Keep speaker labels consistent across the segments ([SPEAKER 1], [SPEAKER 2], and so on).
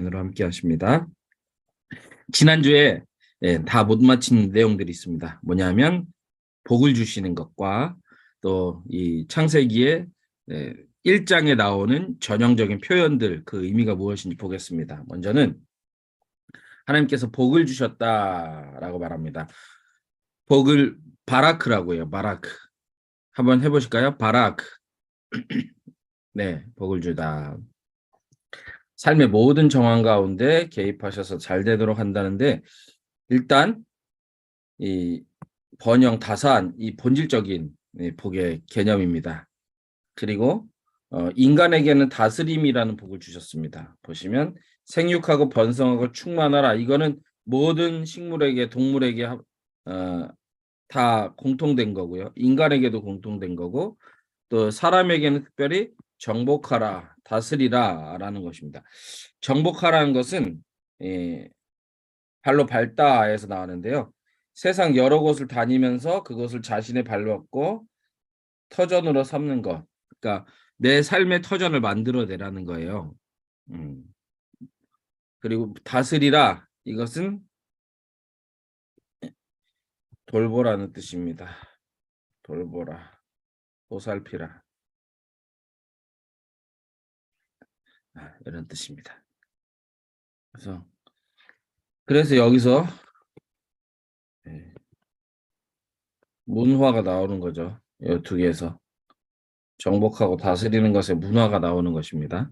[SPEAKER 1] 으로 함께 하십니다. 지난주에 다 못 맞힌 내용들이 있습니다. 뭐냐면 복을 주시는 것과 또 이 창세기의 1장에 나오는 전형적인 표현들, 그 의미가 무엇인지 보겠습니다. 먼저는 하나님께서 복을 주셨다라고 말합니다. 복을 바라크라고 해요. 바라크. 한번 해보실까요? 바라크. 네, 복을 주다. 삶의 모든 정황 가운데 개입하셔서 잘 되도록 한다는데, 일단 이 번영 다산, 이 본질적인 복의 개념입니다. 그리고 인간에게는 다스림이라는 복을 주셨습니다. 보시면 생육하고 번성하고 충만하라. 이거는 모든 식물에게, 동물에게 다 공통된 거고요. 인간에게도 공통된 거고, 또 사람에게는 특별히 정복하라, 다스리라라는 것입니다. 정복하라는 것은 발로 밟다에서 나왔는데요. 세상 여러 곳을 다니면서 그것을 자신의 발로 얻고 터전으로 삼는 것. 그러니까 내 삶의 터전을 만들어내라는 거예요. 그리고 다스리라, 이것은 돌보라는 뜻입니다. 돌보라, 보살피라, 이런 뜻입니다. 그래서 여기서 문화가 나오는 거죠. 이 두 개에서 정복하고 다스리는 것에 문화가 나오는 것입니다.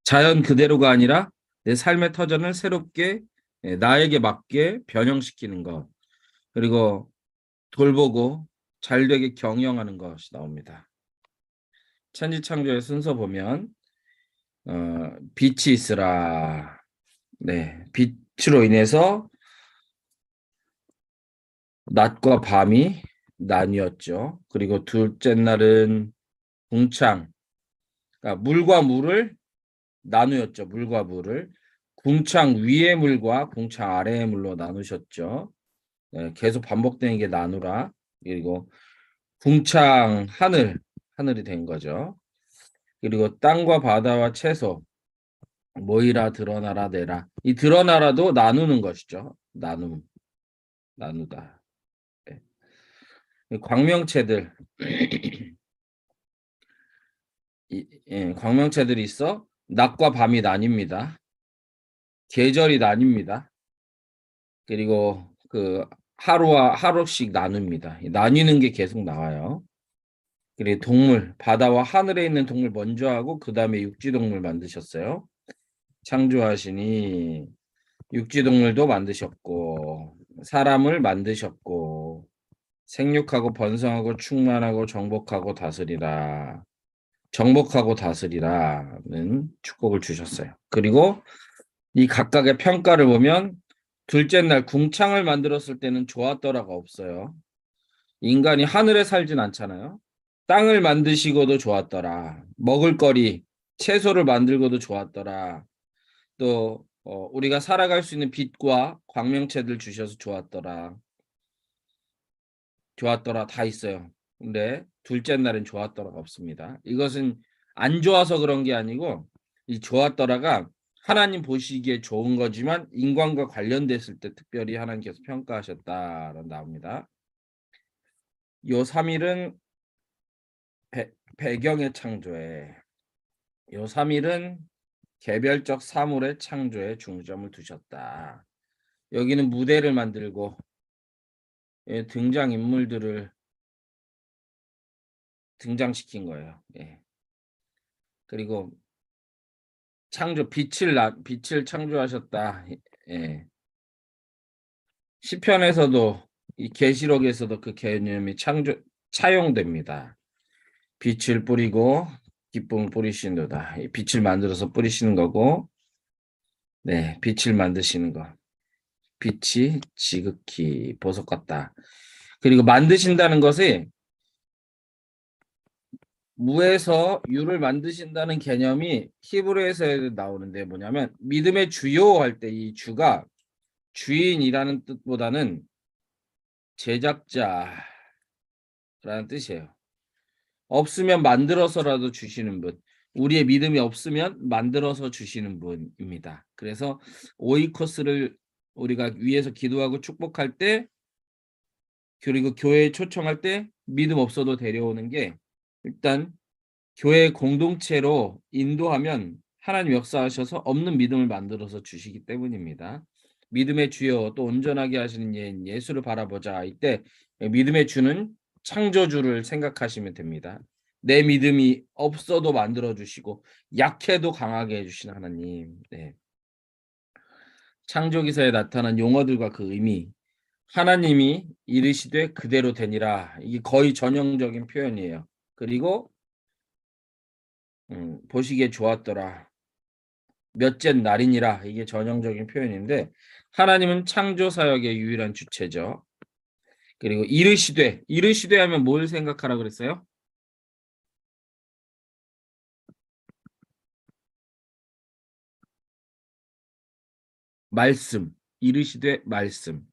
[SPEAKER 1] 자연 그대로가 아니라 내 삶의 터전을 새롭게 나에게 맞게 변형시키는 것, 그리고 돌보고 잘되게 경영하는 것이 나옵니다. 천지창조의 순서 보면 빛이 있으라. 네, 빛으로 인해서 낮과 밤이 나뉘었죠. 그리고 둘째 날은 궁창, 그러니까 물과 물을 나누었죠. 물과 물을 궁창 위의 물과 궁창 아래의 물로 나누셨죠. 계속 반복되는 게 나누라. 그리고 궁창 하늘이 된 거죠. 그리고 땅과 바다와 채소 모이라 드러나라 내라. 이 드러나라도 나누는 것이죠. 나누다. 네. 광명체들 광명체들이 있어 낮과 밤이 나뉩니다. 계절이 나뉩니다. 그리고 그 하루와 하루씩 나눕니다. 나뉘는 게 계속 나와요. 그리고 동물, 바다와 하늘에 있는 동물 먼저 하고 그 다음에 육지동물 만드셨어요. 창조하시니 육지동물도 만드셨고 사람을 만드셨고 생육하고 번성하고 충만하고 정복하고 다스리라. 정복하고 다스리라는 축복을 주셨어요. 그리고 이 각각의 평가를 보면 둘째 날 궁창을 만들었을 때는 좋았더라가 없어요. 인간이 하늘에 살진 않잖아요. 땅을 만드시고도 좋았더라. 먹을거리, 채소를 만들고도 좋았더라. 또 우리가 살아갈 수 있는 빛과 광명체들 주셔서 좋았더라. 다 있어요. 근데 둘째 날은 좋았더라가 없습니다. 이것은 안 좋아서 그런 게 아니고 이 좋았더라가 하나님 보시기에 좋은 거지만 인간과 관련됐을 때 특별히 하나님께서 평가하셨다라고 나옵니다. 요 3일은 배경의 창조에, 요 3일은 개별적 사물의 창조에 중점을 두셨다. 여기는 무대를 만들고 등장인물들을 등장시킨 거예요. 그리고 빛을 창조하셨다. 시편에서도 이 계시록에서도 그 개념이 차용됩니다. 빛을 뿌리고 기쁨을 뿌리시는도다. 빛을 만들어서 뿌리시는 거고, 빛을 만드시는 거. 빛이 지극히 보석 같다. 그리고 만드신다는 것이 무에서 유를 만드신다는 개념이 히브리어에서 나오는데 뭐냐면 믿음의 주요 할 때 이 주가 주인이라는 뜻보다는 제작자라는 뜻이에요. 없으면 만들어서라도 주시는 분. 우리의 믿음이 없으면 만들어서 주시는 분입니다. 그래서 오이코스를 우리가 위에서 기도하고 축복할 때 그리고 교회에 초청할 때 믿음 없어도 데려오는 게 일단 교회 공동체로 인도하면 하나님 역사하셔서 없는 믿음을 만들어서 주시기 때문입니다. 믿음의 주여 또 온전하게 하시는 예수를 바라보자. 이때 믿음의 주는 창조주를 생각하시면 됩니다. 내 믿음이 없어도 만들어 주시고 약해도 강하게 해 주시는 하나님. 네. 창조기사에 나타난 용어들과 그 의미, 하나님이 이르시되 그대로 되니라. 이게 거의 전형적인 표현이에요. 그리고 보시기에 좋았더라. 몇째 날이니라. 이게 전형적인 표현인데 하나님은 창조 사역의 유일한 주체죠. 그리고 이르시되 하면 뭘 생각하라 그랬어요? 말씀. 이르시되 말씀.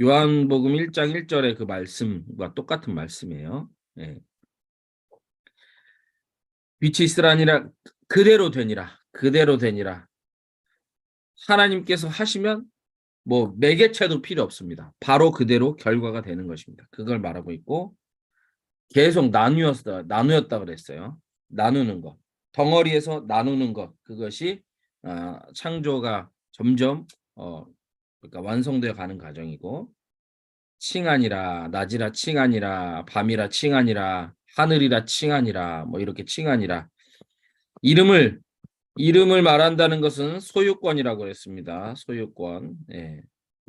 [SPEAKER 1] 요한복음 1장 1절의 그 말씀과 똑같은 말씀이에요. 예. 빛이 있으라니라 그대로 되니라. 그대로 되니라. 하나님께서 하시면 뭐 매개체도 필요 없습니다. 바로 그대로 결과가 되는 것입니다. 그걸 말하고 있고 계속 나누었다 그랬어요. 나누는 것. 덩어리에서 나누는 것. 그것이 창조가 점점 그러니까 완성되어 가는 과정이고 칭하니라 낮이라 칭하니라 밤이라 칭하니라 하늘이라 칭하니라 뭐 이렇게 칭하니라 이름을 말한다는 것은 소유권이라고 했습니다. 소유권. 예.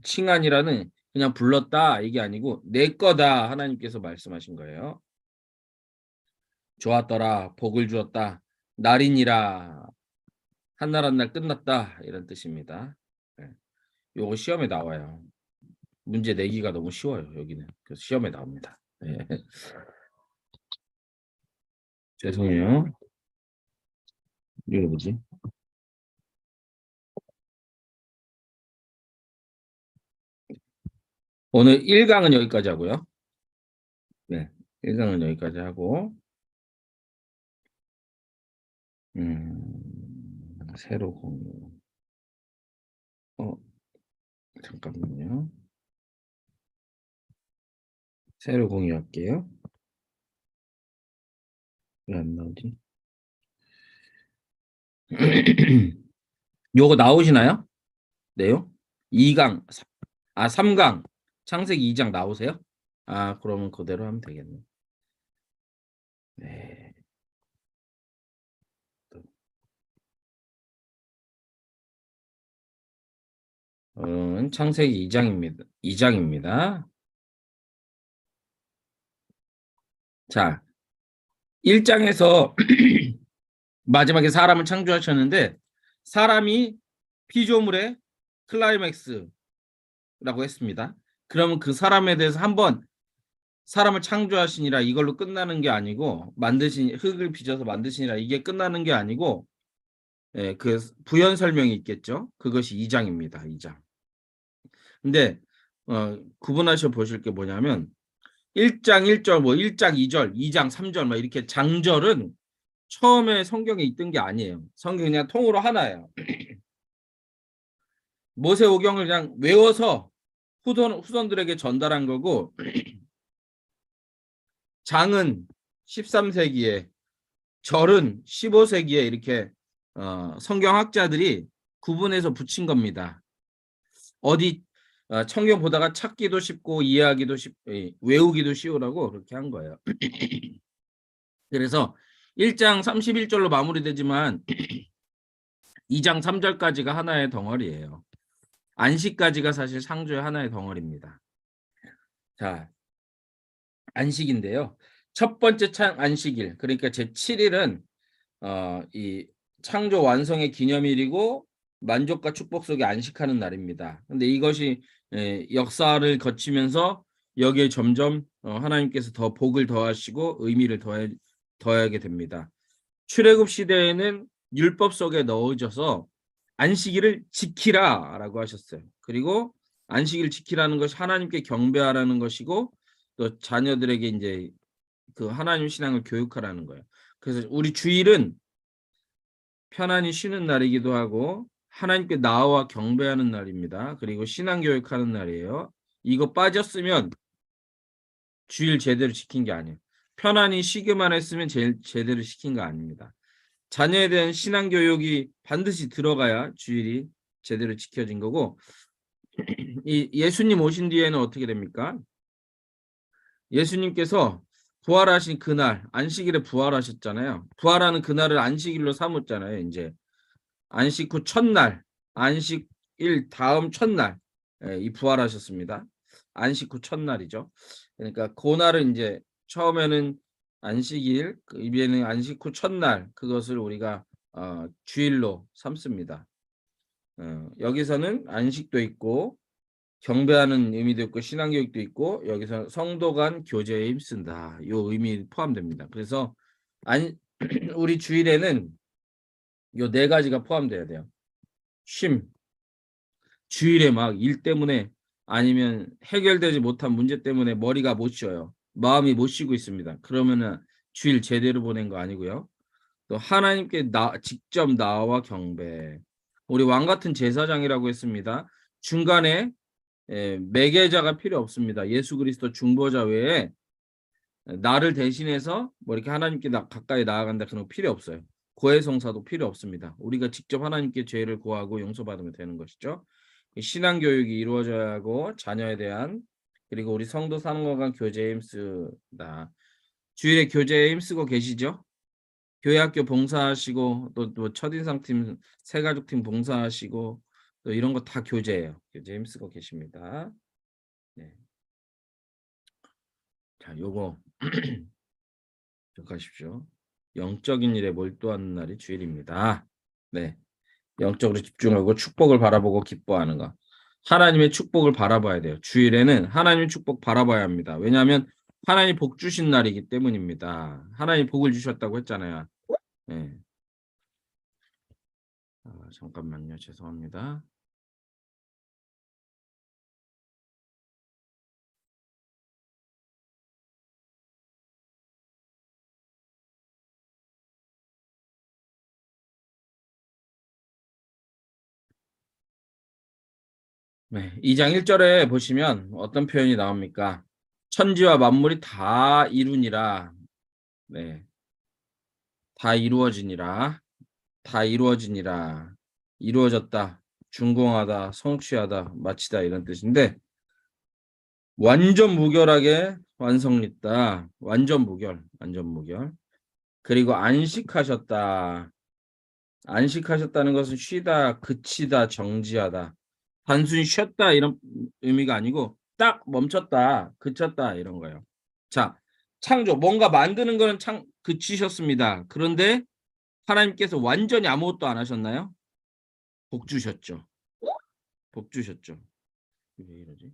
[SPEAKER 1] 칭하니라는 그냥 불렀다 이게 아니고 내 거다 하나님께서 말씀하신 거예요. 좋았더라 복을 주었다 날이니라 한날 한날 끝났다 이런 뜻입니다. 예. 요거 시험에 나와요. 문제 내기가 너무 쉬워요 여기는. 그래서 시험에 나옵니다. 예. 죄송해요. 이게 뭐지? 오늘 1강은 여기까지 하고요. 네. 1강은 여기까지 하고 새로 공유. 잠깐만요. 새로 공유할게요. 왜 안 나오지? 요거 나오시나요? 내용? 2강, 3강. 창세기 2장 나오세요? 그러면 그대로 하면 되겠네. 네. 창세기 2장입니다. 2장입니다. 자, 1장에서 마지막에 사람을 창조하셨는데 사람이 피조물의 클라이맥스라고 했습니다. 그러면 그 사람에 대해서 한번 사람을 창조하시니라 이걸로 끝나는 게 아니고 흙을 빚어서 만드시니라 이게 끝나는 게 아니고 그 부연 설명이 있겠죠. 그것이 2장입니다. 2장. 근데 구분하셔 보실 게 뭐냐면 1장 1절 뭐 1장 2절 2장 3절 막 이렇게 장절은 처음에 성경에 있던 게 아니에요. 성경이 그냥 통으로 하나예요. 모세오경을 그냥 외워서 후손들에게 전달한 거고 장은 13세기에 절은 15세기에 이렇게 성경학자들이 구분해서 붙인 겁니다. 어디 성경 보다가 찾기도 쉽고 이해하기도 외우기도 쉬우라고 그렇게 한 거예요. 그래서 1장 31절로 마무리되지만 2장 3절까지가 하나의 덩어리예요. 안식까지가 사실 창조의 하나의 덩어리입니다. 자, 안식인데요. 첫 번째 안식일, 그러니까 제7일은 이 창조 완성의 기념일이고 만족과 축복 속에 안식하는 날입니다. 근데 이것이 역사를 거치면서 여기에 점점 하나님께서 더 복을 더하시고 의미를 더하게 됩니다. 출애굽 시대에는 율법 속에 넣어져서 안식일을 지키라라고 하셨어요. 그리고 안식일을 지키라는 것이 하나님께 경배하라는 것이고 또 자녀들에게 이제 그 하나님 신앙을 교육하라는 거예요. 그래서 우리 주일은 편안히 쉬는 날이기도 하고 하나님께 나와 경배하는 날입니다. 그리고 신앙교육하는 날이에요. 이거 빠졌으면 주일 제대로 지킨 게 아니에요. 편안히 쉬기만 했으면 제대로 시킨 거 아닙니다. 자녀에 대한 신앙교육이 반드시 들어가야 주일이 제대로 지켜진 거고, 이 예수님 오신 뒤에는 어떻게 됩니까? 예수님께서 부활하신 그날 안식일에 부활하셨잖아요. 부활하는 그날을 안식일로 삼았잖아요. 이제 안식 후 첫날, 안식일 다음 첫날, 이 부활하셨습니다. 안식 후 첫날이죠. 그러니까 그날은 이제 처음에는 안식일, 그 이후에는 안식 후 첫날, 그것을 우리가 주일로 삼습니다. 여기서는 안식도 있고 경배하는 의미도 있고 신앙교육도 있고 여기서 성도 간 교제에 힘쓴다. 이 의미 포함됩니다. 그래서 우리 주일에는 요 네 가지가 포함돼야 돼요. 쉼, 주일에 막 일 때문에 아니면 해결되지 못한 문제 때문에 머리가 못 쉬어요. 마음이 못 쉬고 있습니다. 그러면은 주일 제대로 보낸 거 아니고요. 또 하나님께 직접 나와 경배. 우리 왕 같은 제사장이라고 했습니다. 중간에 매개자가 필요 없습니다. 예수 그리스도 중보자 외에 나를 대신해서 뭐 이렇게 하나님께 가까이 나아간다 그런 거 필요 없어요. 고해성사도 필요 없습니다. 우리가 직접 하나님께 죄를 구하고 용서받으면 되는 것이죠. 신앙 교육이 이루어져야 하고 자녀에 대한 그리고 우리 성도 사람과 교제에 힘쓰다. 주일에 교제에 힘쓰고 계시죠? 교회학교 봉사하시고 또 첫인상팀 새가족팀 봉사하시고 또 이런 거 다 교제예요. 교제에 힘쓰고 계십니다. 네. 자, 요거 기억하십시오. 영적인 일에 몰두하는 날이 주일입니다. 네, 영적으로 집중하고 축복을 바라보고 기뻐하는 것. 하나님의 축복을 바라봐야 돼요. 주일에는 하나님의 축복 바라봐야 합니다. 왜냐하면 하나님 복 주신 날이기 때문입니다. 하나님 복을 주셨다고 했잖아요. 네. 잠깐만요. 죄송합니다. 네, 2장 1절에 보시면 어떤 표현이 나옵니까? 천지와 만물이 다 이루니라. 네, 다 이루어지니라. 다 이루어지니라. 이루어졌다. 준공하다. 성취하다. 마치다. 이런 뜻인데 완전 무결하게 완성했다. 완전 무결. 완전 무결. 그리고 안식하셨다. 안식하셨다는 것은 쉬다, 그치다, 정지하다. 단순히 쉬었다 이런 의미가 아니고 딱 멈췄다, 그쳤다 이런 거예요. 자, 창조 뭔가 만드는 거는 그치셨습니다. 그런데 하나님께서 완전히 아무것도 안 하셨나요? 복 주셨죠. 복 주셨죠. 왜 이러지?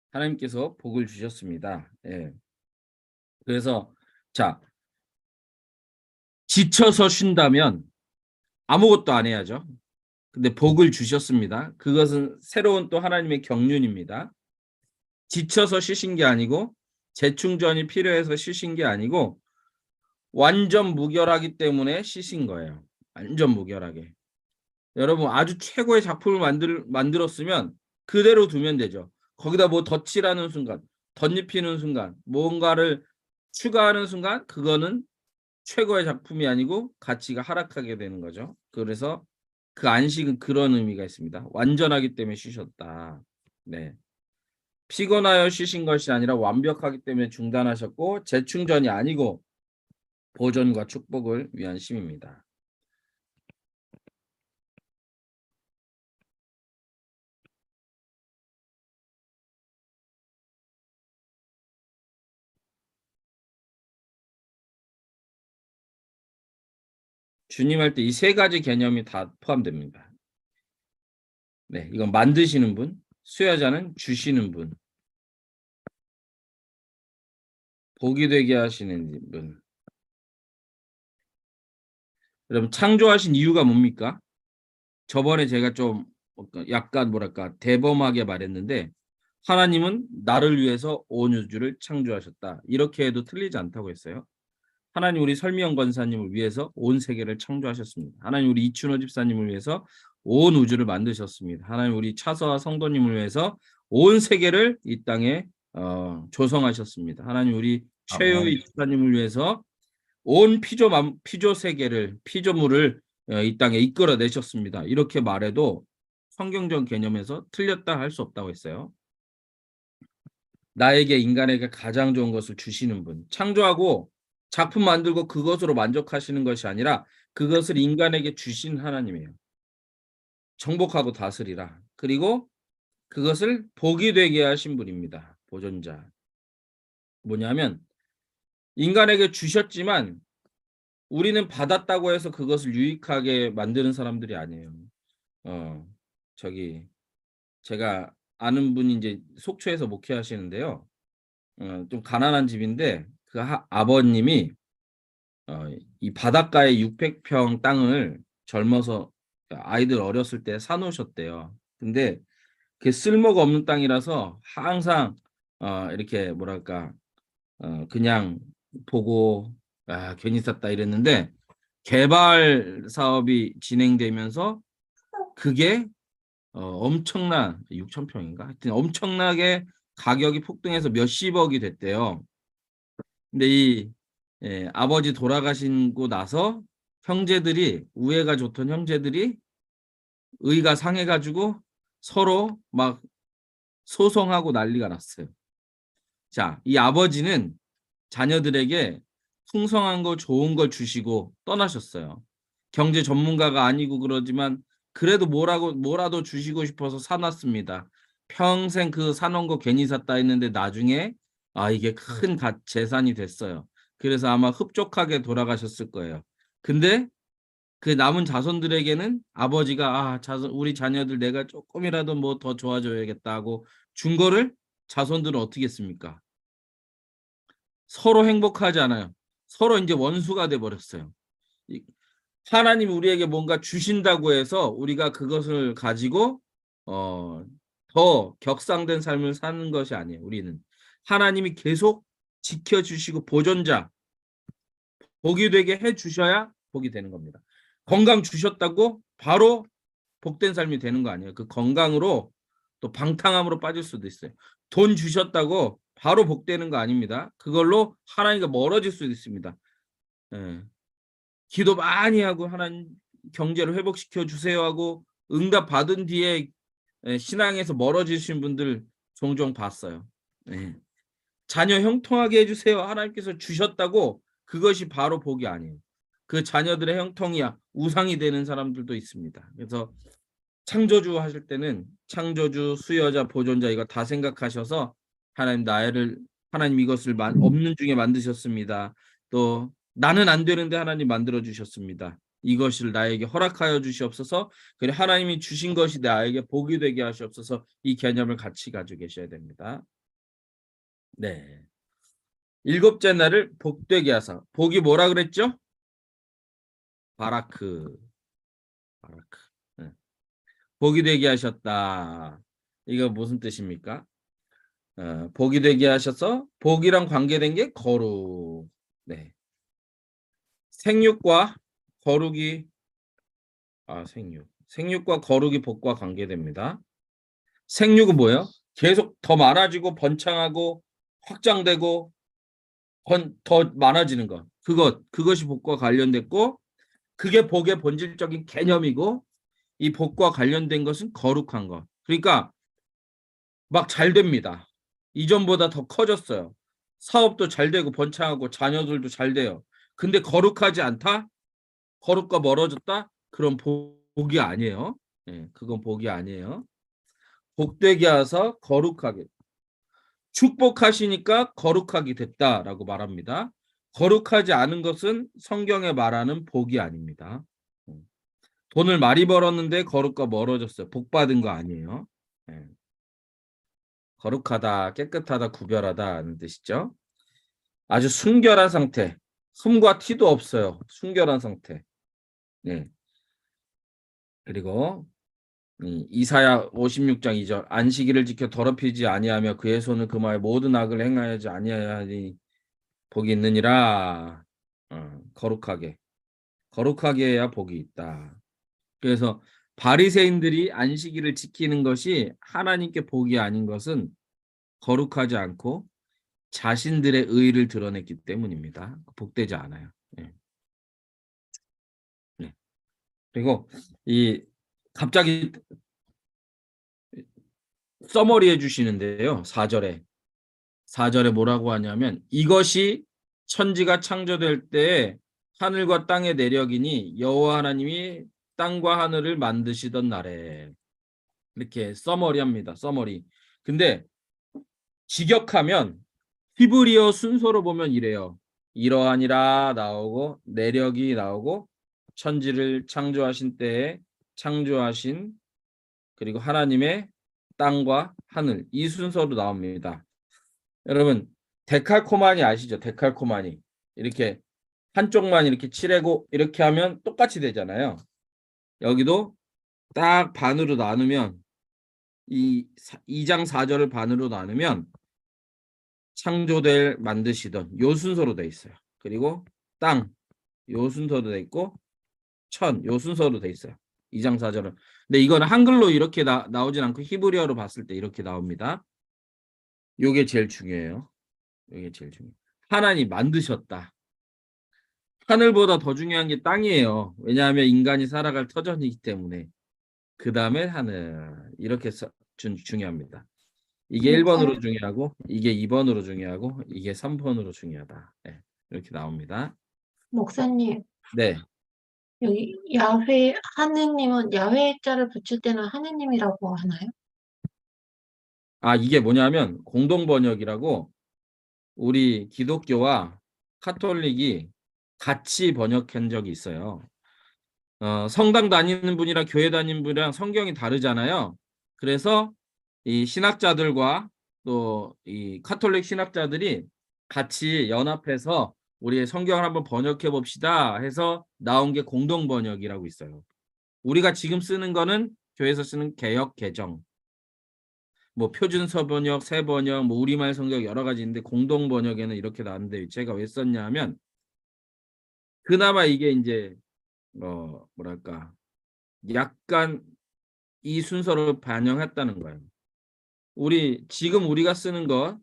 [SPEAKER 1] 하나님께서 복을 주셨습니다. 예. 그래서 자, 지쳐서 쉰다면 아무것도 안 해야죠. 근데 복을 주셨습니다. 그것은 새로운 또 하나님의 경륜입니다. 지쳐서 쉬신 게 아니고 재충전이 필요해서 쉬신 게 아니고 완전 무결하기 때문에 쉬신 거예요. 완전 무결하게. 여러분 아주 최고의 작품을 만들었으면 그대로 두면 되죠. 거기다 뭐 덧칠하는 순간, 덧입히는 순간, 뭔가를 추가하는 순간 그거는 최고의 작품이 아니고 가치가 하락하게 되는 거죠. 그래서 그 안식은 그런 의미가 있습니다. 완전하기 때문에 쉬셨다. 네. 피곤하여 쉬신 것이 아니라 완벽하기 때문에 중단하셨고 재충전이 아니고 보존과 축복을 위한 쉼입니다. 주님 할 때 이 세 가지 개념이 다 포함됩니다. 네, 이건 만드시는 분, 수여자는 주시는 분, 복이 되게 하시는 분. 여러분 창조하신 이유가 뭡니까? 저번에 제가 좀 약간 뭐랄까 대범하게 말했는데 하나님은 나를 위해서 온 우주를 창조하셨다. 이렇게 해도 틀리지 않다고 했어요. 하나님 우리 설미영 권사님을 위해서 온 세계를 창조하셨습니다. 하나님 우리 이춘호 집사님을 위해서 온 우주를 만드셨습니다. 하나님 우리 차서와 성도님을 위해서 온 세계를 이 땅에 조성하셨습니다. 하나님 우리 최효희 집사님을 위해서 온 피조 세계를 피조물을 이 땅에 이끌어내셨습니다. 이렇게 말해도 성경적 개념에서 틀렸다 할 수 없다고 했어요. 나에게 인간에게 가장 좋은 것을 주시는 분, 창조하고 작품 만들고 그것으로 만족하시는 것이 아니라 그것을 인간에게 주신 하나님이에요. 정복하고 다스리라. 그리고 그것을 복이 되게 하신 분입니다. 보존자. 뭐냐면 인간에게 주셨지만 우리는 받았다고 해서 그것을 유익하게 만드는 사람들이 아니에요. 저기 제가 아는 분이 이제 속초에서 목회하시는데요. 좀 가난한 집인데 그 아버님이 이 바닷가에 600평 땅을 젊어서 아이들 어렸을 때 사놓으셨대요. 근데 그게 쓸모가 없는 땅이라서 항상 이렇게 뭐랄까 그냥 보고 괜히 샀다 이랬는데 개발 사업이 진행되면서 그게 엄청난 6,000평인가? 하여튼 엄청나게 가격이 폭등해서 몇십억이 됐대요. 근데 이 아버지 돌아가시고 나서 형제들이 우애가 좋던 형제들이 의가 상해가지고 서로 막 소송하고 난리가 났어요. 자, 이 아버지는 자녀들에게 풍성한 거 좋은 걸 주시고 떠나셨어요. 경제 전문가가 아니고 그러지만 그래도 뭐라도 주시고 싶어서 사놨습니다. 평생 그 사놓은 거 괜히 샀다 했는데 나중에 이게 큰 재산이 됐어요. 그래서 아마 흡족하게 돌아가셨을 거예요. 근데 그 남은 자손들에게는 아버지가 우리 자녀들 내가 조금이라도 뭐 더 좋아져야겠다 하고 준 거를 자손들은 어떻게 했습니까? 서로 행복하지 않아요. 서로 이제 원수가 돼 버렸어요. 하나님이 우리에게 뭔가 주신다고 해서 우리가 그것을 가지고 더 격상된 삶을 사는 것이 아니에요. 우리는 하나님이 계속 지켜주시고 보존자, 복이 되게 해주셔야 복이 되는 겁니다. 건강 주셨다고 바로 복된 삶이 되는 거 아니에요. 그 건강으로 또 방탕함으로 빠질 수도 있어요. 돈 주셨다고 바로 복되는 거 아닙니다. 그걸로 하나님과 멀어질 수도 있습니다. 예. 기도 많이 하고 하나님 경제를 회복시켜 주세요 하고 응답 받은 뒤에 신앙에서 멀어지신 분들 종종 봤어요. 예. 자녀 형통하게 해주세요. 하나님께서 주셨다고 그것이 바로 복이 아니에요. 그 자녀들의 형통이 우상이 되는 사람들도 있습니다. 그래서 창조주 하실 때는 창조주, 수여자, 보존자 이거 다 생각하셔서 하나님 이것을 없는 중에 만드셨습니다. 또 나는 안 되는데 하나님 만들어 주셨습니다. 이것을 나에게 허락하여 주시옵소서. 그리고 하나님이 주신 것이 나에게 복이 되게 하시옵소서. 이 개념을 같이 가지고 계셔야 됩니다. 네. 일곱째 날을 복되게 하사. 복이 뭐라 그랬죠? 바라크. 네. 복이 되게 하셨다. 이거 무슨 뜻입니까? 복이 되게 하셔서 복이랑 관계된 게 거룩. 네. 생육과 거룩이 생육과 거룩이 복과 관계됩니다. 생육은 뭐예요? 계속 더 많아지고 번창하고 확장되고 더 많아지는 것. 그것이 복과 관련됐고 그게 복의 본질적인 개념이고 이 복과 관련된 것은 거룩한 것. 그러니까 막 잘 됩니다. 이전보다 더 커졌어요. 사업도 잘 되고 번창하고 자녀들도 잘 돼요. 근데 거룩하지 않다? 거룩과 멀어졌다? 그럼 복이 아니에요. 네, 그건 복이 아니에요. 복되게 하사 거룩하게. 축복하시니까 거룩하게 됐다라고 말합니다. 거룩하지 않은 것은 성경에 말하는 복이 아닙니다. 돈을 많이 벌었는데 거룩과 멀어졌어요. 복 받은 거 아니에요. 네. 거룩하다, 깨끗하다, 구별하다는 뜻이죠. 아주 순결한 상태, 흠과 티도 없어요. 순결한 상태. 네. 그리고 이사야 56장 2절 안식일을 지켜 더럽히지 아니하며 그의 손을 금하여 모든 악을 행하지 아니하니 복이 있느니라. 거룩하게 해야 복이 있다. 그래서 바리새인들이 안식일을 지키는 것이 하나님께 복이 아닌 것은 거룩하지 않고 자신들의 의의를 드러냈기 때문입니다. 복되지 않아요. 네. 네. 그리고 이 갑자기 써머리 해주시는데요. 4절에 뭐라고 하냐면 이것이 천지가 창조될 때에 하늘과 땅의 내력이니 여호와 하나님이 땅과 하늘을 만드시던 날에 이렇게 써머리합니다. 써머리. 근데 직역하면 히브리어 순서로 보면 이래요. 이러하니라 나오고 내력이 나오고 천지를 창조하신 때에 창조하신 그리고 하나님의 땅과 하늘 이 순서로 나옵니다. 여러분 데칼코마니 아시죠? 데칼코마니 이렇게 한쪽만 이렇게 칠하고 이렇게 하면 똑같이 되잖아요. 여기도 딱 반으로 나누면 이 2장 4절을 반으로 나누면 창조될 만드시던 요 순서로 돼 있어요. 그리고 땅 요 순서로 돼 있고 천 요 순서로 돼 있어요. 2장 4절은. 근데 이거는 한글로 이렇게 나오진 않고 히브리어로 봤을 때 이렇게 나옵니다. 요게 제일 중요해요. 요게 제일 중요해요. 하나님 만드셨다. 하늘보다 더 중요한 게 땅이에요. 왜냐하면 인간이 살아갈 터전이기 때문에. 그 다음에 하늘 이렇게 중요합니다. 이게 1번으로 중요하고 이게 2번으로 중요하고 이게 3번으로 중요하다. 네, 이렇게 나옵니다.
[SPEAKER 2] 목사님,
[SPEAKER 1] 네.
[SPEAKER 2] 여기 야훼, 하느님은 야훼자를 붙일 때는 하느님이라고 하나요?
[SPEAKER 1] 이게 뭐냐면 공동번역이라고 우리 기독교와 카톨릭이 같이 번역한 적이 있어요. 성당 다니는 분이랑 교회 다니는 분이랑 성경이 다르잖아요. 그래서 이 신학자들과 또 이 카톨릭 신학자들이 같이 연합해서 우리의 성경을 한번 번역해 봅시다 해서 나온 게 공동 번역이라고 있어요. 우리가 지금 쓰는 거는 교회에서 쓰는 개역 개정, 뭐 표준서 번역, 새 번역, 뭐 우리말 성경 여러 가지 있는데 공동 번역에는 이렇게 나왔는데 제가 왜 썼냐면 그나마 이게 이제 뭐랄까 약간 이 순서를 반영했다는 거예요. 지금 우리가 쓰는 것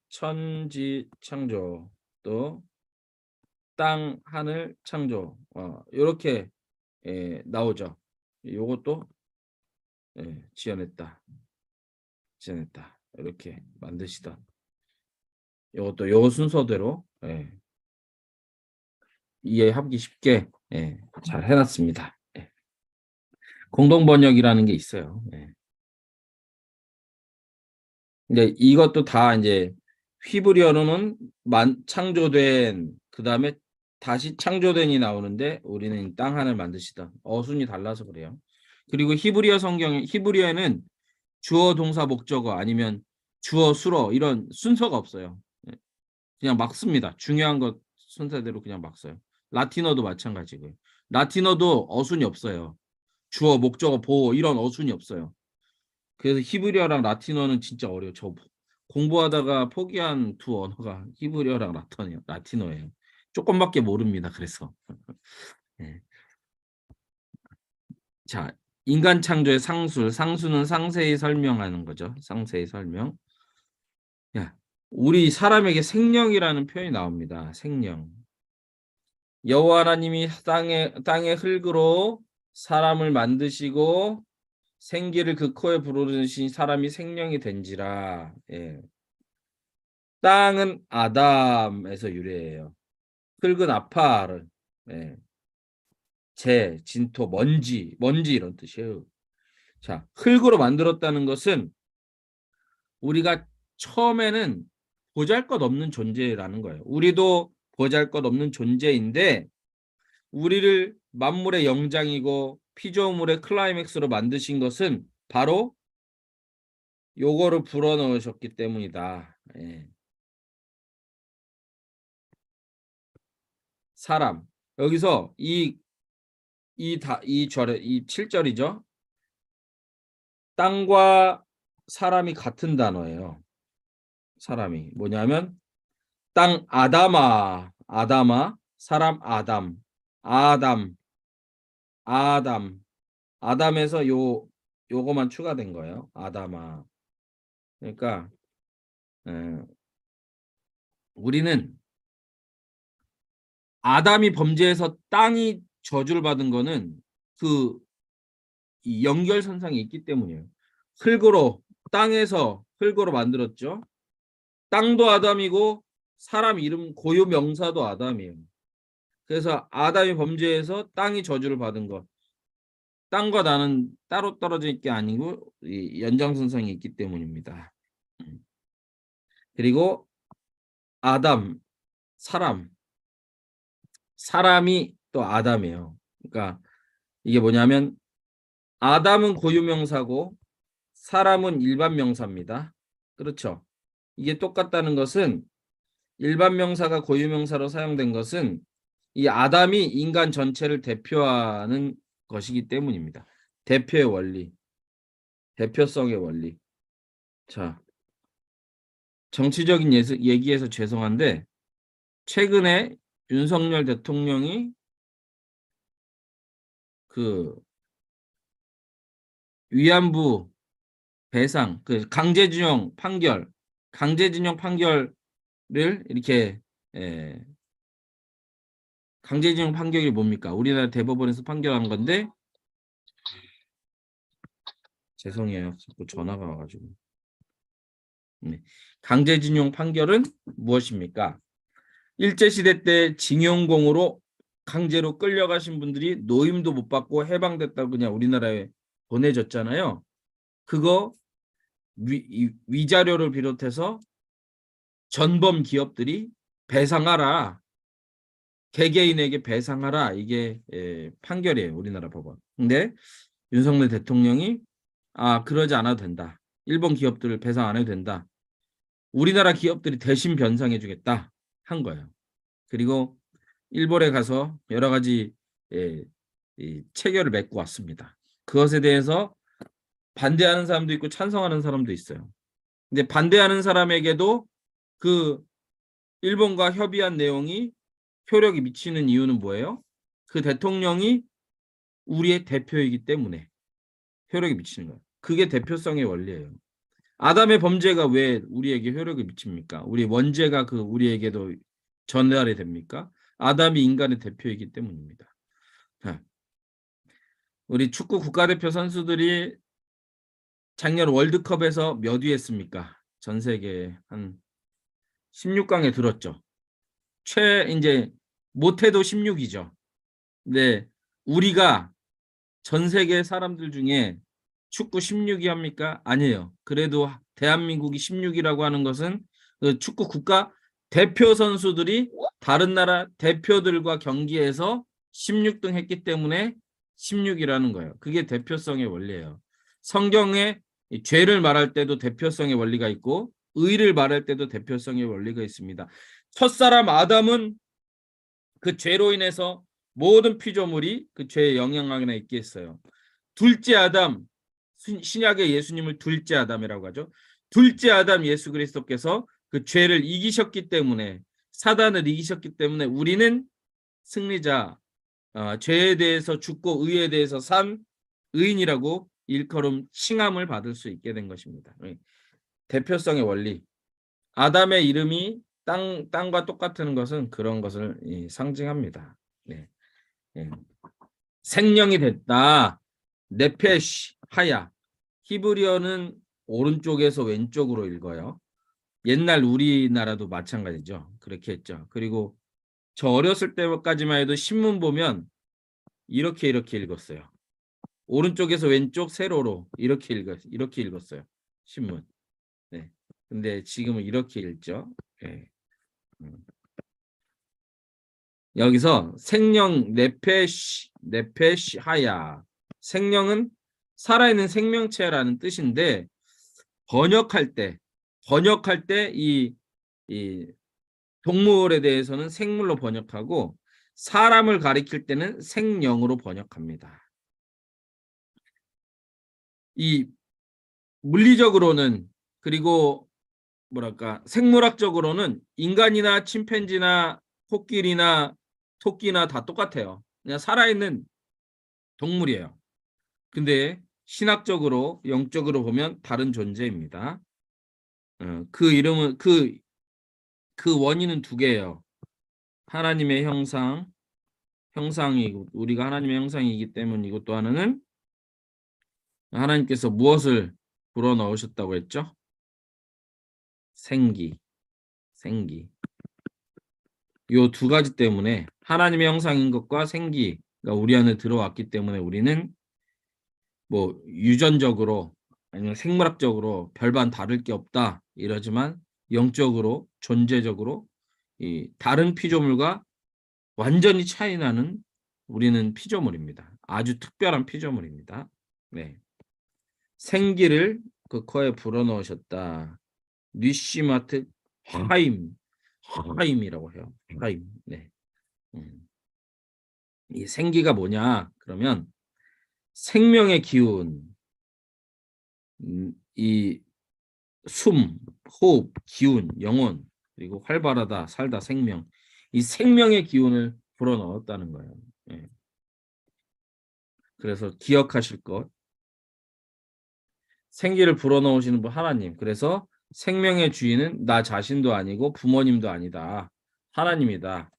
[SPEAKER 1] 천지 창조 또 땅 하늘 창조 이렇게 나오죠. 요것도 지어냈다 이렇게 만드시던 요것도 요 순서대로 이해하기 쉽게 잘 해놨습니다. 공동 번역이라는 게 있어요. 근데 이것도 다 이제 히브리어로는 창조된 그다음에 다시 창조된이 나오는데 우리는 땅 하늘 만드시던 어순이 달라서 그래요. 그리고 히브리어에는 주어 동사 목적어 아니면 주어 수어 이런 순서가 없어요. 그냥 막 씁니다. 중요한 것 순서대로 그냥 막 써요. 라틴어도 마찬가지고요. 라틴어도 어순이 없어요. 주어 목적어 보어 이런 어순이 없어요. 그래서 히브리어랑 라틴어는 진짜 어려워요. 저 공부하다가 포기한 두 언어가 히브리어랑 라틴어예요. 조금밖에 모릅니다. 그래서 네. 자, 인간 창조의 상수는 상세히 설명하는 거죠. 상세히 설명. 야, 우리 사람에게 생명이라는 표현이 나옵니다. 생명. 여호와 하나님이 땅의 흙으로 사람을 만드시고 생기를 그 코에 불어넣으신 사람이 생명이 된지라. 땅은 아담에서 유래해요. 흙은 아파르, 진토, 먼지 이런 뜻이에요. 자, 흙으로 만들었다는 것은 우리가 처음에는 보잘것없는 존재라는 거예요. 우리도 보잘것없는 존재인데 우리를 만물의 영장이고 피조물의 클라이맥스로 만드신 것은 바로 요거를 불어넣으셨기 때문이다. 사람. 여기서 이 이 절에 이 7절이죠. 땅과 사람이 같은 단어예요. 사람이 뭐냐면 땅 아담아, 사람 아담, 아담, 아담에서 요거만 추가된 거예요. 아담아. 그러니까 에, 우리는 아담이 범죄해서 땅이 저주를 받은 거는 그 이 연결선상이 있기 때문이에요. 땅에서 흙으로 만들었죠. 땅도 아담이고 사람 이름 고유 명사도 아담이에요. 그래서 아담이 범죄해서 땅이 저주를 받은 것. 땅과 나는 따로 떨어질 게 아니고 이 연장선상이 있기 때문입니다. 그리고 아담, 사람, 사람이 또 아담이에요. 그러니까 이게 뭐냐면 아담은 고유명사고 사람은 일반 명사입니다. 그렇죠? 이게 똑같다는 것은 일반 명사가 고유명사로 사용된 것은 이 아담이 인간 전체를 대표하는 것이기 때문입니다. 대표의 원리, 대표성의 원리. 자, 정치적인 얘기에서 죄송한데 최근에 윤석열 대통령이 그 위안부 배상, 그 강제징용 판결을 이렇게 강제징용 판결이 뭡니까? 우리나라 대법원에서 판결한 건데 죄송해요. 자꾸 전화가 와가지고. 네. 강제징용 판결은 무엇입니까? 일제시대 때 징용공으로 강제로 끌려가신 분들이 노임도 못 받고 해방됐다고 그냥 우리나라에 보내졌잖아요. 그거 위자료를 비롯해서 전범 기업들이 배상하라. 개개인에게 배상하라. 이게 판결이에요. 우리나라 법원. 근데 윤석열 대통령이 그러지 않아도 된다. 일본 기업들을 배상 안 해도 된다. 우리나라 기업들이 대신 변상해 주겠다 한 거예요. 그리고 일본에 가서 여러 가지 이 체결을 맺고 왔습니다. 그것에 대해서 반대하는 사람도 있고 찬성하는 사람도 있어요. 근데 반대하는 사람에게도 그 일본과 협의한 내용이 효력이 미치는 이유는 뭐예요? 그 대통령이 우리의 대표이기 때문에 효력이 미치는 거예요. 그게 대표성의 원리예요. 아담의 범죄가 왜 우리에게 효력을 미칩니까? 우리 원죄가 그 우리에게도 전달이 됩니까? 아담이 인간의 대표이기 때문입니다. 우리 축구 국가대표 선수들이 작년 월드컵에서 몇 위 했습니까? 전 세계 한 16강에 들었죠. 이제 못해도 16이죠. 근데 우리가 전 세계 사람들 중에 축구 16위 합니까? 아니에요. 그래도 대한민국이 16위라고 하는 것은 그 축구 국가 대표 선수들이 다른 나라 대표들과 경기에서 16등 했기 때문에 16이라는 거예요. 그게 대표성의 원리예요. 성경에 죄를 말할 때도 대표성의 원리가 있고 의를 말할 때도 대표성의 원리가 있습니다. 첫사람 아담은 그 죄로 인해서 모든 피조물이 그 죄의 영향 안에 있게 했어요. 둘째 아담, 신약의 예수님을 둘째 아담이라고 하죠. 둘째 아담 예수 그리스도께서 그 죄를 이기셨기 때문에 사단을 이기셨기 때문에 우리는 승리자, 죄에 대해서 죽고 의에 대해서 산 의인이라고 일컬음 칭함을 받을 수 있게 된 것입니다. 대표성의 원리. 아담의 이름이 땅과 똑같은 것은 그런 것을 상징합니다. 네. 네. 생명이 됐다. 네페시 하야. 히브리어는 오른쪽에서 왼쪽으로 읽어요. 옛날 우리나라도 마찬가지죠. 그렇게 했죠. 그리고 저 어렸을 때까지만 해도 신문 보면 이렇게 읽었어요. 오른쪽에서 왼쪽 세로로 이렇게 읽었어요. 신문. 네. 근데 지금은 이렇게 읽죠. 네. 여기서 생명 네페시 하야. 생명은 살아있는 생명체라는 뜻인데 번역할 때 이 동물에 대해서는 생물로 번역하고 사람을 가리킬 때는 생령으로 번역합니다. 이 물리적으로는 그리고 뭐랄까 생물학적으로는 인간이나 침팬지나 코끼리나 토끼나 다 똑같아요. 그냥 살아있는 동물이에요. 근데 신학적으로 영적으로 보면 다른 존재입니다. 그 이름은 그 원인은 두 개예요. 하나님의 형상이고 우리가 하나님의 형상이기 때문이고 또 하나는 하나님께서 무엇을 불어넣으셨다고 했죠? 생기. 요 두 가지 때문에 하나님의 형상인 것과 생기가 우리 안에 들어왔기 때문에 우리는 뭐 유전적으로 아니면 생물학적으로 별반 다를 게 없다 이러지만 영적으로 존재적으로 이 다른 피조물과 완전히 차이 나는 우리는 피조물입니다. 아주 특별한 피조물입니다. 네. 생기를 그 코에 불어넣으셨다. 뉘시마트 하임이라고 해요. 하임. 네. 이 생기가 뭐냐? 그러면 생명의 기운, 이 숨, 호흡, 기운, 영혼, 그리고 활발하다, 살다, 생명. 이 생명의 기운을 불어넣었다는 거예요. 예. 그래서 기억하실 것. 생기를 불어넣으시는 분 하나님. 그래서 생명의 주인은 나 자신도 아니고 부모님도 아니다. 하나님이다.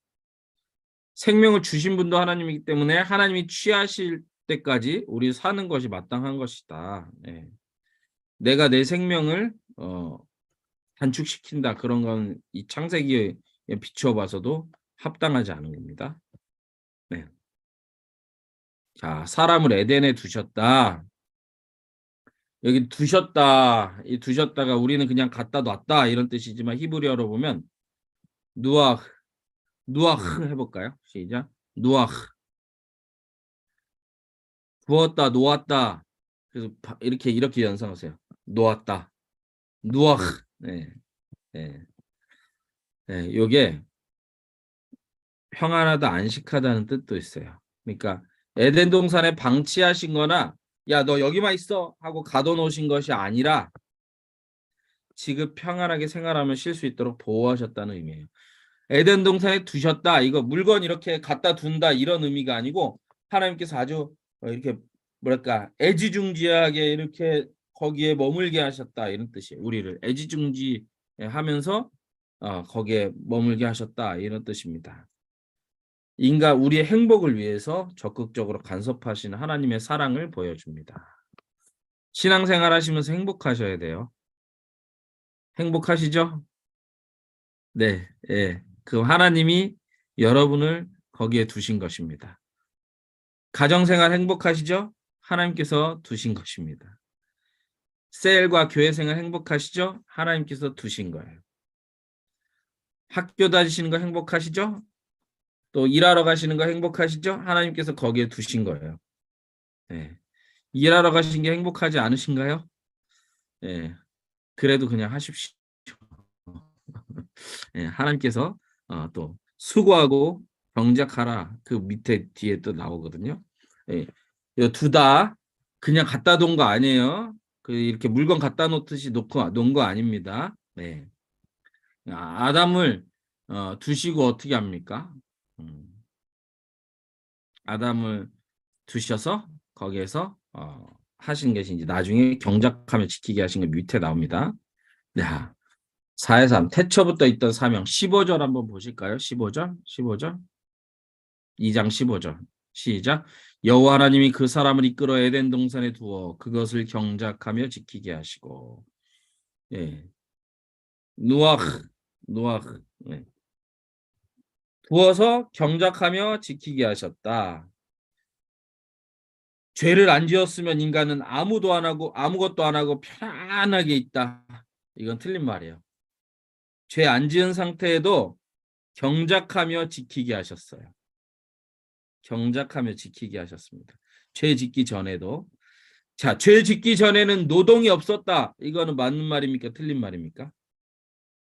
[SPEAKER 1] 생명을 주신 분도 하나님이기 때문에 하나님이 취하실 때까지 우리 사는 것이 마땅한 것이다. 예. 내가 내 생명을 단축시킨다. 그런 건 이 창세기에 비추어 봐서도 합당하지 않은 겁니다. 네. 자, 사람을 에덴에 두셨다. 여기 두셨다. 이 두셨다가 우리는 그냥 갖다 놨다 이런 뜻이지만 히브리어로 보면 누아흐 해볼까요? 시작. 누아흐. 부었다, 놓았다. 그래서 이렇게 연상하세요. 놓았다. 누아흐. 네. 네. 네. 요게 평안하다, 안식하다는 뜻도 있어요. 그러니까 에덴 동산에 방치하신 거나 야, 너 여기만 있어 하고 가둬놓으신 것이 아니라 지금 평안하게 생활하며 쉴 수 있도록 보호하셨다는 의미예요. 에덴 동산에 두셨다. 이거 물건 이렇게 갖다 둔다 이런 의미가 아니고 하나님께서 아주 이렇게 뭐랄까 애지중지하게 이렇게 거기에 머물게 하셨다 이런 뜻이에요. 우리를 애지중지하면서 거기에 머물게 하셨다 이런 뜻입니다. 인간 우리의 행복을 위해서 적극적으로 간섭하시는 하나님의 사랑을 보여줍니다. 신앙생활 하시면서 행복하셔야 돼요. 행복하시죠? 네, 예. 그 하나님이 여러분을 거기에 두신 것입니다. 가정생활 행복하시죠? 하나님께서 두신 것입니다. 셀과 교회생활 행복하시죠? 하나님께서 두신 거예요. 학교 다니시는 거 행복하시죠? 또 일하러 가시는 거 행복하시죠? 하나님께서 거기에 두신 거예요. 네. 일하러 가신 게 행복하지 않으신가요? 네. 그래도 그냥 하십시오. 네. 하나님께서 또 수고하고 병작하라 그 밑에 뒤에 또 나오거든요. 네. 두다 그냥 갖다 둔 거 아니에요. 그 이렇게 물건 갖다 놓듯이 놓은 거 아닙니다. 네. 아담을 두시고 어떻게 합니까? 아담을 두셔서 거기에서 하신 것이 이제 나중에 경작하며 지키게 하신 게 밑에 나옵니다. 자, 4의 3 태초부터 있던 사명 15절 한번 보실까요? 15절 2장 15절 시작. 여호와 하나님이 그 사람을 이끌어 에덴 동산에 두어 그것을 경작하며 지키게 하시고 예. 누아흐 네. 두어서 경작하며 지키게 하셨다. 죄를 안 지었으면 인간은 아무것도 안 하고 편안하게 있다. 이건 틀린 말이에요. 죄 안 지은 상태에도 경작하며 지키게 하셨어요. 경작하며 지키게 하셨습니다. 죄 짓기 전에도. 자, 죄 짓기 전에는 노동이 없었다. 이거는 맞는 말입니까? 틀린 말입니까?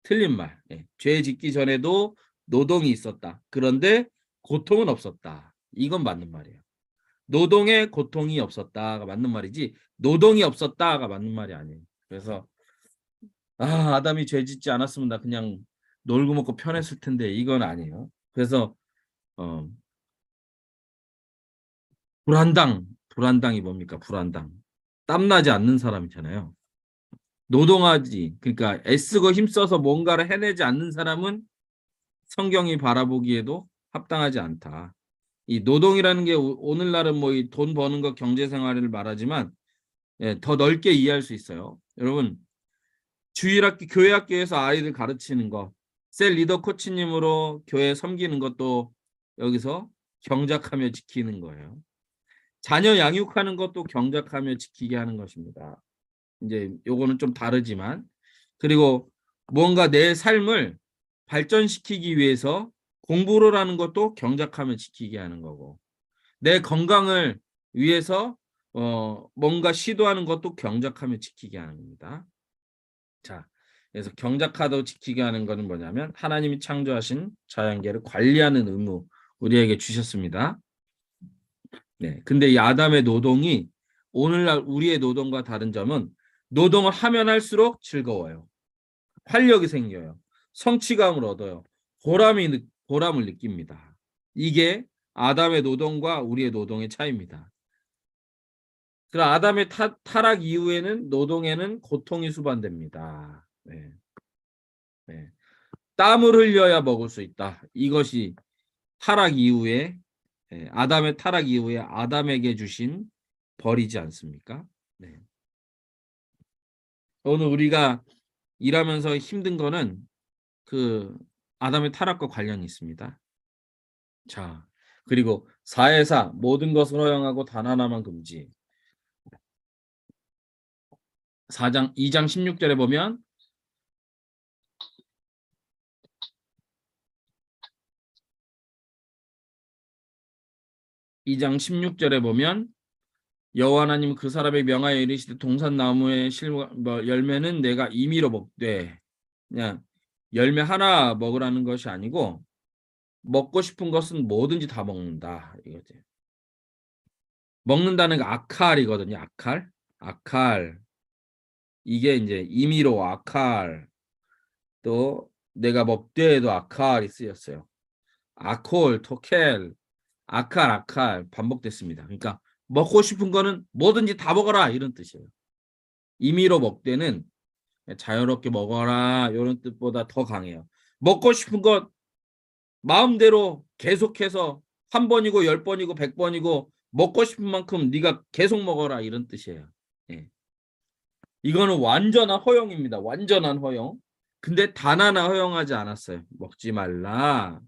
[SPEAKER 1] 틀린 말. 예. 죄 짓기 전에도 노동이 있었다. 그런데 고통은 없었다. 이건 맞는 말이에요. 노동에 고통이 없었다가 맞는 말이지 노동이 없었다가 맞는 말이 아니에요. 그래서 아담이 죄 짓지 않았으면 나 그냥 놀고 먹고 편했을 텐데 이건 아니에요. 그래서 어, 불안당이 뭡니까? 불안당. 땀나지 않는 사람이잖아요. 노동하지, 그러니까 애쓰고 힘써서 뭔가를 해내지 않는 사람은 성경이 바라보기에도 합당하지 않다. 이 노동이라는 게 오늘날은 뭐 이 돈 버는 거 경제 생활을 말하지만 더 넓게 이해할 수 있어요. 여러분 주일학교 교회 학교에서 아이들 가르치는 거, 셀 리더 코치님으로 교회 섬기는 것도 여기서 경작하며 지키는 거예요. 자녀 양육하는 것도 경작하며 지키게 하는 것입니다. 이제 요거는 좀 다르지만 그리고 뭔가 내 삶을 발전시키기 위해서 공부를 하는 것도 경작하며 지키게 하는 거고 내 건강을 위해서 뭔가 시도하는 것도 경작하며 지키게 하는 겁니다. 자, 그래서 경작하도 지키게 하는 것은 뭐냐면 하나님이 창조하신 자연계를 관리하는 의무 우리에게 주셨습니다. 네, 근데 이 아담의 노동이 오늘날 우리의 노동과 다른 점은 노동을 하면 할수록 즐거워요. 활력이 생겨요. 성취감을 얻어요. 보람을 느낍니다. 이게 아담의 노동과 우리의 노동의 차이입니다. 그럼 아담의 타락 이후에는 노동에는 고통이 수반됩니다. 네. 네. 땀을 흘려야 먹을 수 있다. 이것이 타락 이후에 아담의 타락 이후에 아담에게 주신 벌이지 않습니까? 네. 오늘 우리가 일하면서 힘든 거는 그 아담의 타락과 관련이 있습니다. 자, 그리고 4회사 모든 것을 허용하고 단 하나만 금지. 2장 16절에 보면 2장 16절에 보면 여호와 하나님 그 사람의 명하여 이르시되 동산 나무의 열매는 내가 임의로 먹되 그냥 열매 하나 먹으라는 것이 아니고 먹고 싶은 것은 뭐든지 다 먹는다 이거지. 먹는다는 게 아칼이거든요. 아칼 이게 이제 임의로 아칼 또 내가 먹되에도 아칼이 쓰였어요. 아콜 토켈 아칼 반복됐습니다. 그러니까 먹고 싶은 거는 뭐든지 다 먹어라 이런 뜻이에요. 임의로 먹되는 자유롭게 먹어라 이런 뜻보다 더 강해요. 먹고 싶은 것 마음대로 계속해서 한 번이고 10번이고 100번이고 먹고 싶은 만큼 네가 계속 먹어라 이런 뜻이에요. 예. 이거는 완전한 허용입니다. 완전한 허용. 근데 단 하나 허용하지 않았어요. 먹지 말라.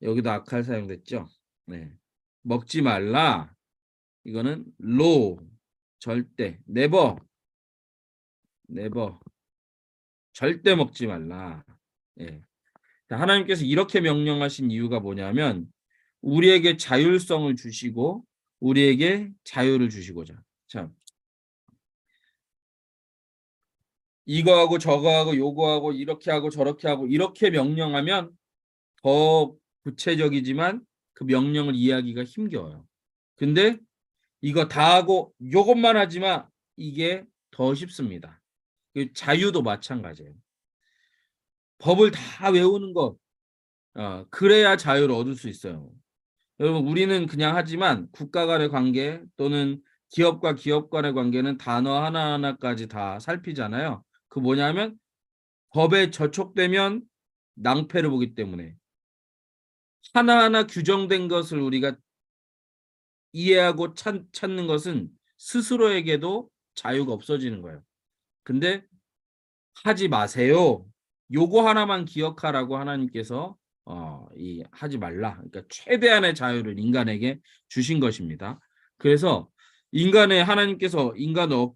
[SPEAKER 1] 여기도 아칼 사용됐죠. 네. 먹지 말라. 이거는 로 절대 네버 절대 먹지 말라. 예. 하나님께서 이렇게 명령하신 이유가 뭐냐면 우리에게 자율성을 주시고 우리에게 자유를 주시고자. 참 이거하고 저거하고 요거하고 이렇게 하고 저렇게 하고 이렇게 명령하면 더 구체적이지만 그 명령을 이해하기가 힘겨워요. 근데 이거 다 하고 요것만 하지만 이게 더 쉽습니다. 자유도 마찬가지예요. 법을 다 외우는 것 그래야 자유를 얻을 수 있어요. 여러분 우리는 그냥 하지만 국가 간의 관계 또는 기업과 기업 간의 관계는 단어 하나하나까지 다 살피잖아요. 그 뭐냐면 법에 저촉되면 낭패를 보기 때문에 하나하나 규정된 것을 우리가 이해하고 찾는 것은 스스로에게도 자유가 없어지는 거예요. 근데 하지 마세요. 요거 하나만 기억하라고 하나님께서 하지 말라. 그러니까 최대한의 자유를 인간에게 주신 것입니다. 그래서 인간의 하나님께서 인간을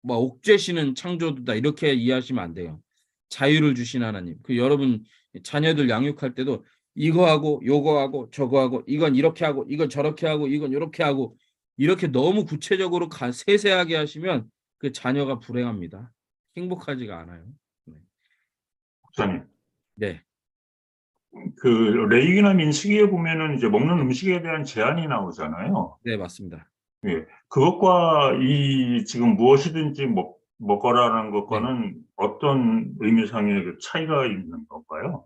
[SPEAKER 1] 옥죄시는 창조주다 이렇게 이해하시면 안 돼요. 자유를 주신 하나님. 여러분 자녀들 양육할 때도 이거 하고 요거 하고 저거 하고 이건 이렇게 하고 이건 저렇게 하고 이건 이렇게 하고 이렇게 너무 구체적으로 세세하게 하시면 그 자녀가 불행합니다. 행복하지가 않아요. 네.
[SPEAKER 3] 목사님,
[SPEAKER 1] 네.
[SPEAKER 3] 그 레위기나 민수기에 보면은 이제 먹는 음식에 대한 제한이 나오잖아요.
[SPEAKER 1] 네, 맞습니다.
[SPEAKER 3] 예. 그것과 이 지금 무엇이든지 먹어라라는
[SPEAKER 1] 네.
[SPEAKER 3] 것과는 어떤 의미상의 그 차이가 있는 건가요?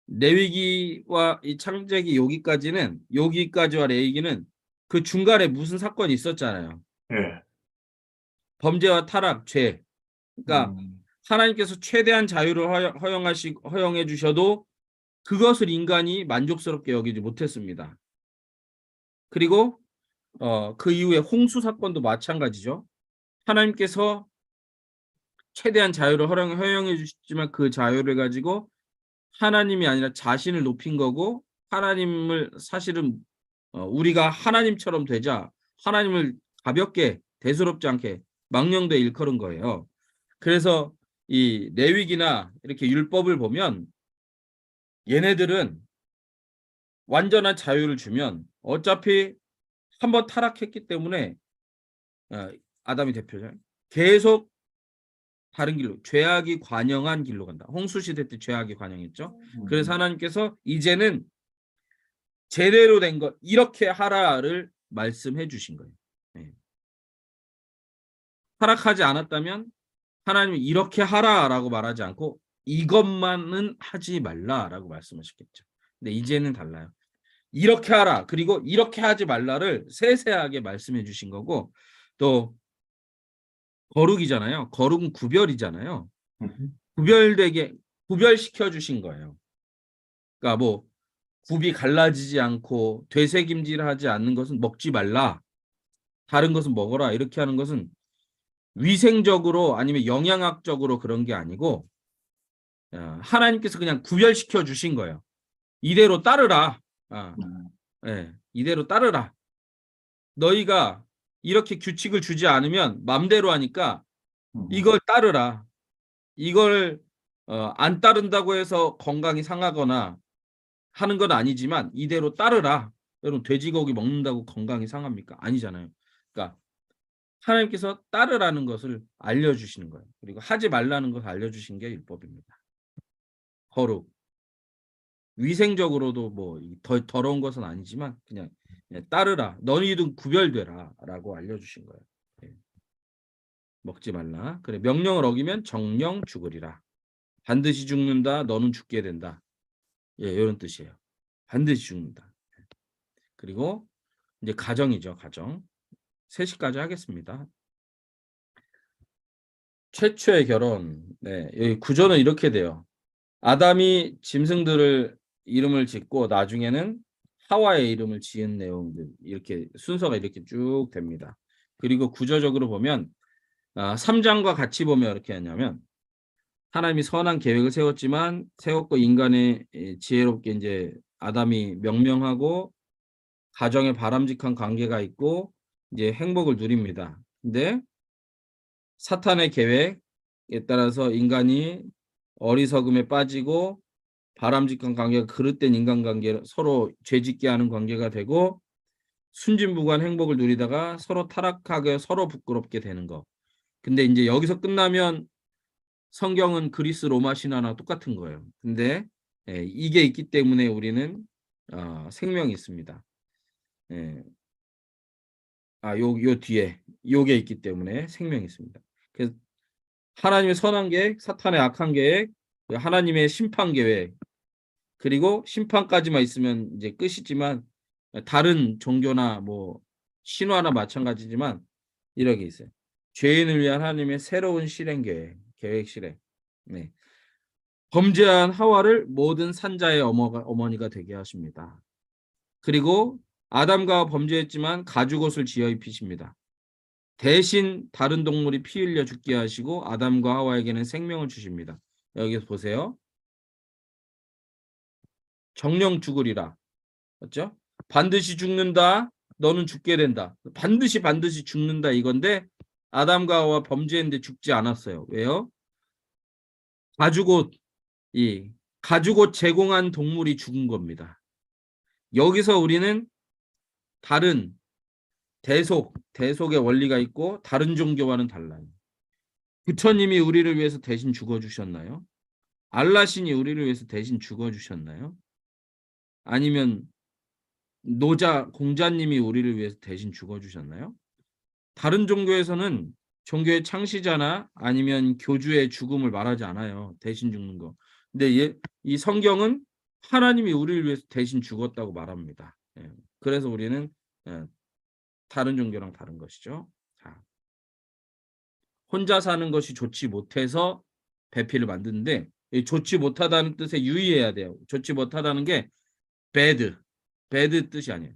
[SPEAKER 1] 레위기와 이 창세기 여기까지와 레위기는 그 중간에 무슨 사건이 있었잖아요.
[SPEAKER 3] 예.
[SPEAKER 1] 범죄와 타락, 죄. 그러니까
[SPEAKER 3] 음,
[SPEAKER 1] 하나님께서 최대한 자유를 허용해 주셔도 그것을 인간이 만족스럽게 여기지 못했습니다. 그리고 그 이후에 홍수 사건도 마찬가지죠. 하나님께서 최대한 자유를 허용해 주셨지만 그 자유를 가지고 하나님이 아니라 자신을 높인 거고 하나님을 사실은 우리가 하나님처럼 되자 하나님을 가볍게 대수롭지 않게 망령되 일컬은 거예요. 그래서 이 레위기나 이렇게 율법을 보면 얘네들은 완전한 자유를 주면 어차피 한번 타락했기 때문에 아담이 대표죠. 계속 다른 길로 죄악이 관영한 길로 간다. 홍수 시대 때 죄악이 관영했죠. 그래서
[SPEAKER 3] 음,
[SPEAKER 1] 하나님께서 이제는 제대로 된 것 이렇게 하라를 말씀해 주신 거예요. 네. 타락하지 않았다면 하나님이 이렇게 하라라고 말하지 않고 이것만은 하지 말라라고 말씀하셨겠죠. 근데 이제는 달라요. 이렇게 하라 그리고 이렇게 하지 말라를 세세하게 말씀해 주신 거고 또 거룩이잖아요. 거룩은 구별이잖아요.
[SPEAKER 3] 음,
[SPEAKER 1] 구별되게 구별시켜 주신 거예요. 그러니까 뭐 굽이 갈라지지 않고 되새김질하지 않는 것은 먹지 말라. 다른 것은 먹어라. 이렇게 하는 것은 위생적으로 아니면 영양학적으로 그런 게 아니고 하나님께서 그냥 구별시켜 주신 거예요. 이대로 따르라.
[SPEAKER 3] 음,
[SPEAKER 1] 예, 이대로 따르라. 너희가 이렇게 규칙을 주지 않으면 맘대로 하니까
[SPEAKER 3] 음,
[SPEAKER 1] 이걸 따르라. 이걸 안 따른다고 해서 건강이 상하거나 하는 건 아니지만 이대로 따르라. 여러분 돼지고기 먹는다고 건강이 상합니까? 아니잖아요. 그러니까 하나님께서 따르라는 것을 알려주시는 거예요. 그리고 하지 말라는 것을 알려주신 게 율법입니다. 거룩. 위생적으로도 뭐 더 더러운 것은 아니지만 그냥 따르라. 너희도 구별되라라고 알려주신 거예요. 예. 먹지 말라. 그래 명령을 어기면 정령 죽으리라. 반드시 죽는다. 너는 죽게 된다. 예, 이런 뜻이에요. 반드시 죽는다. 그리고 이제 가정이죠. 가정. 3시까지 하겠습니다. 최초의 결혼. 네, 여기 구조는 이렇게 돼요. 아담이 짐승들을 이름을 짓고 나중에는 하와의 이름을 지은 내용들 이렇게 순서가 이렇게 쭉 됩니다. 그리고 구조적으로 보면 3장과 같이 보면 이렇게 하냐면 하나님이 선한 계획을 세웠고 인간의 지혜롭게 이제 아담이 명명하고 가정에 바람직한 관계가 있고 이제 행복을 누립니다. 근데 사탄의 계획에 따라서 인간이 어리석음에 빠지고 바람직한 관계가 그릇된 인간관계 서로 죄짓게 하는 관계가 되고 순진무구한 행복을 누리다가 서로 타락하게 서로 부끄럽게 되는 거. 근데 이제 여기서 끝나면 성경은 그리스 로마 신화나 똑같은 거예요. 근데 이게 있기 때문에 우리는 생명이 있습니다. 예. 요 뒤에 요게 있기 때문에 생명이 있습니다. 그래서 하나님의 선한 계획, 사탄의 악한 계획, 하나님의 심판 계획, 그리고 심판까지만 있으면 이제 끝이지만 다른 종교나 뭐 신화나 마찬가지지만 이렇게 있어요. 죄인을 위한 하나님의 새로운 실행 계획 실행. 네. 범죄한 하와를 모든 산자의 어머니가 되게 하십니다. 그리고 아담과 범죄했지만 가죽옷을 지어 입히십니다. 대신 다른 동물이 피 흘려 죽게 하시고 아담과 하와에게는 생명을 주십니다. 여기서 보세요. 정령 죽으리라. 맞죠? 반드시 죽는다. 너는 죽게 된다. 반드시 죽는다 이건데 아담과 하와 범죄했는데 죽지 않았어요. 왜요? 가죽옷 가죽옷 제공한 동물이 죽은 겁니다. 여기서 우리는 다른 대속의 원리가 있고 다른 종교와는 달라요. 부처님이 우리를 위해서 대신 죽어주셨나요? 알라신이 우리를 위해서 대신 죽어주셨나요? 아니면 공자님이 우리를 위해서 대신 죽어주셨나요? 다른 종교에서는 종교의 창시자나 아니면 교주의 죽음을 말하지 않아요. 대신 죽는 거. 근데 이 성경은 하나님이 우리를 위해서 대신 죽었다고 말합니다. 예. 그래서 우리는 다른 종교랑 다른 것이죠. 자, 혼자 사는 것이 좋지 못해서 배필을 만드는데 이 좋지 못하다는 뜻에 유의해야 돼요. 좋지 못하다는 게 bad 뜻이 아니에요.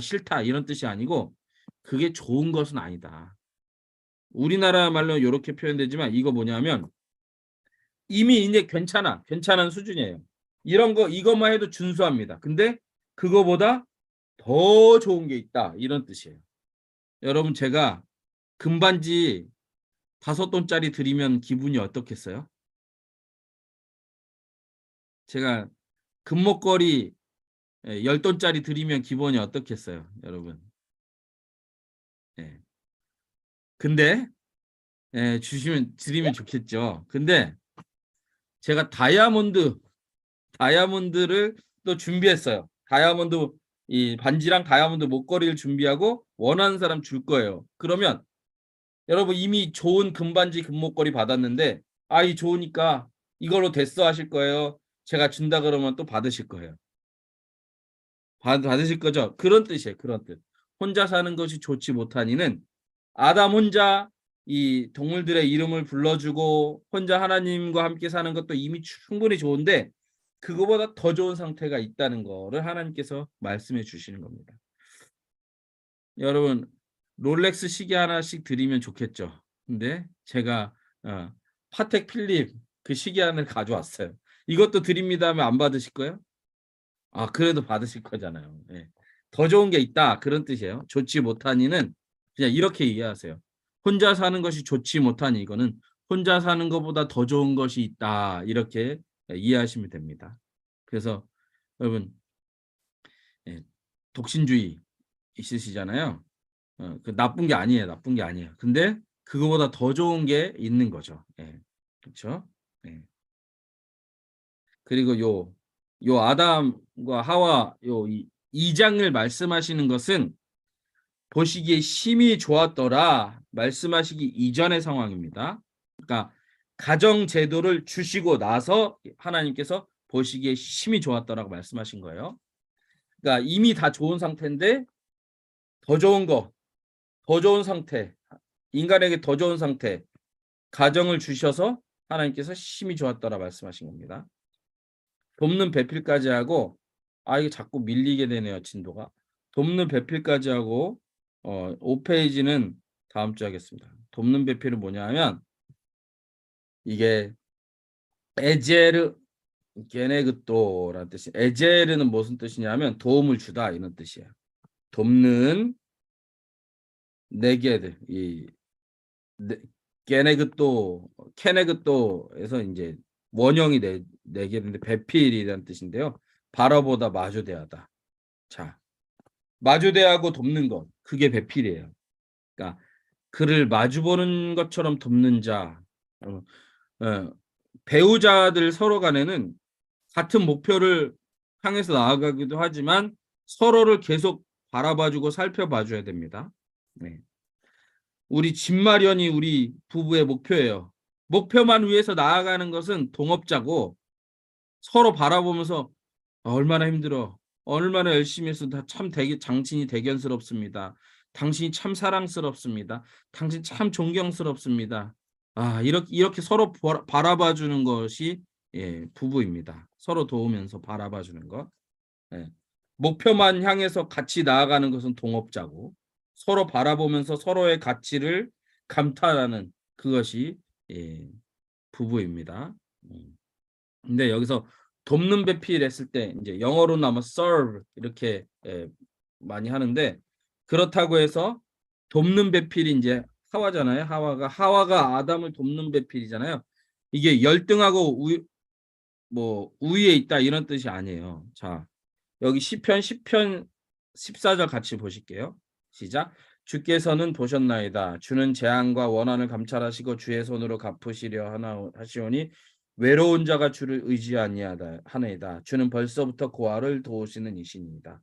[SPEAKER 1] 싫다 이런 뜻이 아니고 그게 좋은 것은 아니다. 우리나라 말로 이렇게 표현되지만 이거 뭐냐면 이미 이제 괜찮은 수준이에요. 이것만 해도 준수합니다. 근데 그거보다 더 좋은 게 있다 이런 뜻이에요. 여러분 제가 금반지 5돈짜리 드리면 기분이 어떻겠어요? 제가 금목걸이 10돈짜리 드리면 기분이 어떻겠어요, 여러분? 예. 근데 드리면 좋겠죠. 근데 제가 다이아몬드를 또 준비했어요. 이 반지랑 다이아몬드 목걸이를 준비하고 원하는 사람 줄 거예요. 그러면 여러분 이미 좋은 금반지 금목걸이 받았는데 이 좋으니까 이걸로 됐어 하실 거예요. 제가 준다 그러면 또 받으실 거예요. 받으실 거죠? 그런 뜻이에요. 그런 뜻. 혼자 사는 것이 좋지 못하니는 아담 혼자 이 동물들의 이름을 불러주고 혼자 하나님과 함께 사는 것도 이미 충분히 좋은데 그거보다 더 좋은 상태가 있다는 거를 하나님께서 말씀해 주시는 겁니다. 여러분 롤렉스 시계 하나씩 드리면 좋겠죠. 근데 제가 파텍 필립 그 시계 하나를 가져왔어요. 이것도 드립니다 하면 안 받으실 거예요? 그래도 받으실 거잖아요. 예. 더 좋은 게 있다 그런 뜻이에요. 좋지 못하니는 그냥 이렇게 이해하세요. 혼자 사는 것이 좋지 못하니 이거는 혼자 사는 것보다 더 좋은 것이 있다 이렇게 이해하시면 됩니다. 그래서 여러분 독신주의 있으시잖아요. 그 나쁜 게 아니에요. 나쁜 게 아니에요. 근데 그거보다 더 좋은 게 있는 거죠. 예. 그렇죠? 예. 그리고 요 아담과 하와 요 2장을 말씀하시는 것은 보시기에 심히 좋았더라 말씀하시기 이전의 상황입니다. 그러니까 가정 제도를 주시고 나서 하나님께서 보시기에 심히 좋았더라고 말씀하신 거예요. 그러니까 이미 다 좋은 상태인데 더 좋은 상태, 인간에게 더 좋은 상태, 가정을 주셔서 하나님께서 심히 좋았더라 말씀하신 겁니다. 돕는 배필까지 하고 이게 자꾸 밀리게 되네요. 진도가. 돕는 배필까지 하고 5페이지는 다음 주에 하겠습니다. 돕는 배필은 뭐냐 하면 이게 에제르 게네그또라는 뜻이 에제르는 무슨 뜻이냐면 도움을 주다 이런 뜻이에요. 돕는 네게드 케네그또에서 이제 원형이 네게드인데 배필이라는 뜻인데요. 바라보다 마주대하다. 자, 마주대하고 돕는 것 그게 배필이에요. 그러니까 그를 마주보는 것처럼 돕는 자. 배우자들 서로 간에는 같은 목표를 향해서 나아가기도 하지만 서로를 계속 바라봐주고 살펴봐줘야 됩니다. 네. 우리 집 마련이 우리 부부의 목표예요. 목표만 위해서 나아가는 것은 동업자고 서로 바라보면서 얼마나 힘들어. 얼마나 열심히 해서 참 당신이 대견스럽습니다. 당신이 참 사랑스럽습니다. 당신 참 존경스럽습니다. 이렇게 서로 바라봐 주는 것이 부부입니다. 서로 도우면서 바라봐 주는 것. 목표만 향해서 같이 나아가는 것은 동업자고 서로 바라보면서 서로의 가치를 감탄하는 그것이 부부입니다. 근데 여기서 돕는 배필 했을 때 이제 영어로는 아마 serve 이렇게 많이 하는데 그렇다고 해서 돕는 배필이 이제 하와잖아요. 하와가 아담을 돕는 배필이잖아요. 이게 열등하고 우위에 있다 이런 뜻이 아니에요. 자, 여기 시편 14절 같이 보실게요. 시작. 주께서는 보셨나이다. 주는 재앙과 원한을 감찰하시고 주의 손으로 갚으시려 하시오니 외로운 자가 주를 의지하니이다. 주는 벌써부터 고아를 도우시는 이신이다.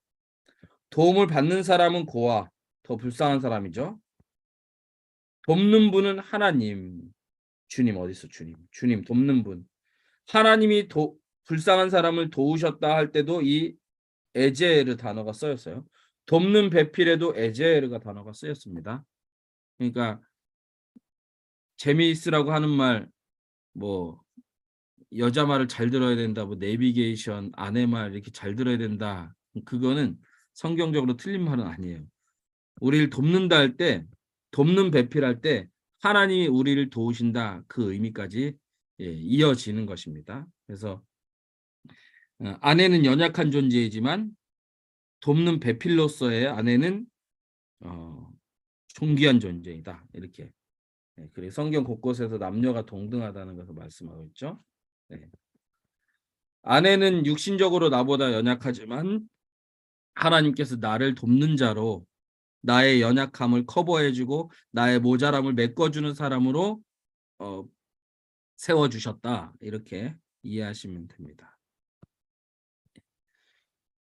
[SPEAKER 1] 도움을 받는 사람은 고아, 더 불쌍한 사람이죠. 돕는 분은 하나님. 주님 어디 있어? 주님 돕는 분. 하나님이 불쌍한 사람을 도우셨다 할 때도 이 에제르 단어가 쓰였어요. 돕는 배필에도 에제르가 단어가 쓰였습니다. 그러니까 재미있으라고 하는 말, 뭐 여자 말을 잘 들어야 된다, 뭐 내비게이션, 아내 말 이렇게 잘 들어야 된다. 그거는 성경적으로 틀린 말은 아니에요. 우리를 돕는다 할 때, 돕는 배필할 때 하나님이 우리를 도우신다, 그 의미까지 이어지는 것입니다. 그래서 아내는 연약한 존재이지만 돕는 배필로서의 아내는 존귀한 존재이다. 이렇게. 그리고 성경 곳곳에서 남녀가 동등하다는 것을 말씀하고 있죠. 네. 아내는 육신적으로 나보다 연약하지만 하나님께서 나를 돕는 자로 나의 연약함을 커버해주고 나의 모자람을 메꿔주는 사람으로 세워주셨다. 이렇게 이해하시면 됩니다.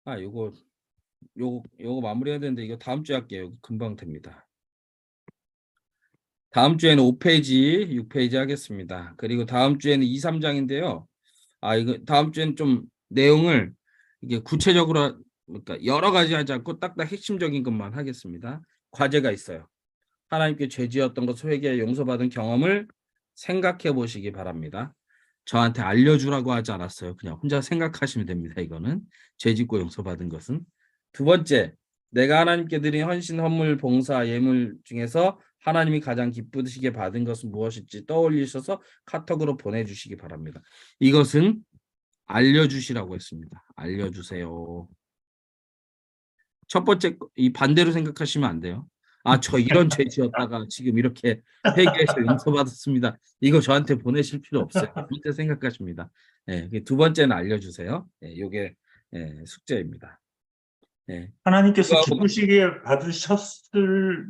[SPEAKER 1] 요거 마무리해야 되는데 이거 다음 주에 할게요. 금방 됩니다. 다음 주에는 5페이지, 6페이지 하겠습니다. 그리고 다음 주에는 2, 3장인데요. 이거 다음 주에는 좀 내용을 이게 구체적으로, 그러니까 여러 가지 하지 않고 딱딱 핵심적인 것만 하겠습니다. 과제가 있어요. 하나님께 죄 지었던 것, 회개 용서받은 경험을 생각해 보시기 바랍니다. 저한테 알려주라고 하지 않았어요. 그냥 혼자 생각하시면 됩니다. 이거는 죄 짓고 용서받은 것은. 두 번째, 내가 하나님께 드린 헌신, 헌물, 봉사, 예물 중에서 하나님이 가장 기쁘시게 받은 것은 무엇일지 떠올리셔서 카톡으로 보내주시기 바랍니다. 이것은 알려주시라고 했습니다. 알려주세요. 첫 번째, 이 반대로 생각하시면 안 돼요. 저 이런 죄 지었다가 지금 이렇게 회개해서 용서받았습니다. 이거 저한테 보내실 필요 없어요. 그렇게 생각하십니다. 두 번째는 알려주세요. 이게 숙제입니다.
[SPEAKER 3] 하나님께서
[SPEAKER 1] 그거하고
[SPEAKER 3] 기쁘시게 받으셨을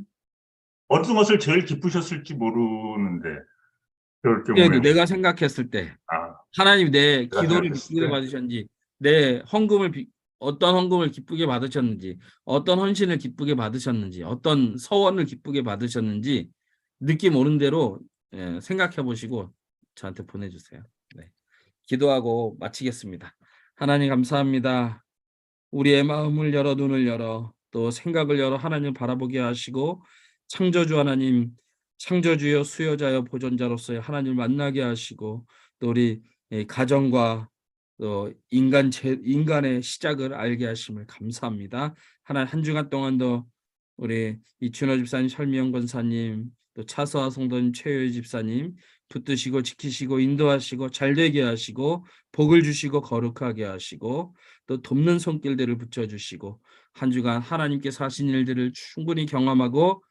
[SPEAKER 3] 어떤 것을 제일 기쁘셨을지 모르는데 그럴 경우에
[SPEAKER 1] 내가 생각했을 때 하나님 내
[SPEAKER 3] 내가
[SPEAKER 1] 기도를
[SPEAKER 3] 생각했을
[SPEAKER 1] 기쁘게
[SPEAKER 3] 때?
[SPEAKER 1] 받으셨는지, 내 헌금을 어떤 헌금을 기쁘게 받으셨는지, 어떤 헌신을 기쁘게 받으셨는지, 어떤 서원을 기쁘게 받으셨는지 느낌 오는 대로 생각해 보시고 저한테 보내주세요. 기도하고 마치겠습니다. 하나님 감사합니다. 우리의 마음을 열어, 눈을 열어, 또 생각을 열어 하나님을 바라보게 하시고, 창조주 하나님, 창조주여 수여자여 보존자로서의 하나님을 만나게 하시고, 또 우리 가정과 또 인간의 시작을 알게 하심을 감사합니다. 하나님 한 주간 동안도 우리 이춘호 집사님, 설미영 권사님, 또 차서아 성도님, 최효희 집사님 붙드시고 지키시고 인도하시고 잘되게 하시고 복을 주시고 거룩하게 하시고 또 돕는 손길들을 붙여주시고 한 주간 하나님께서 하신 일들을 충분히 경험하고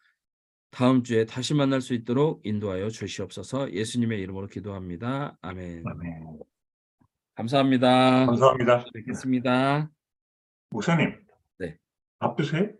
[SPEAKER 1] 다음 주에 다시 만날 수 있도록 인도하여 주시옵소서. 예수님의 이름으로 기도합니다. 아멘.
[SPEAKER 3] 아멘.
[SPEAKER 1] 감사합니다.
[SPEAKER 3] 감사합니다.
[SPEAKER 1] 뵙겠습니다.
[SPEAKER 3] 목사님,
[SPEAKER 1] 네.
[SPEAKER 3] 바쁘세요?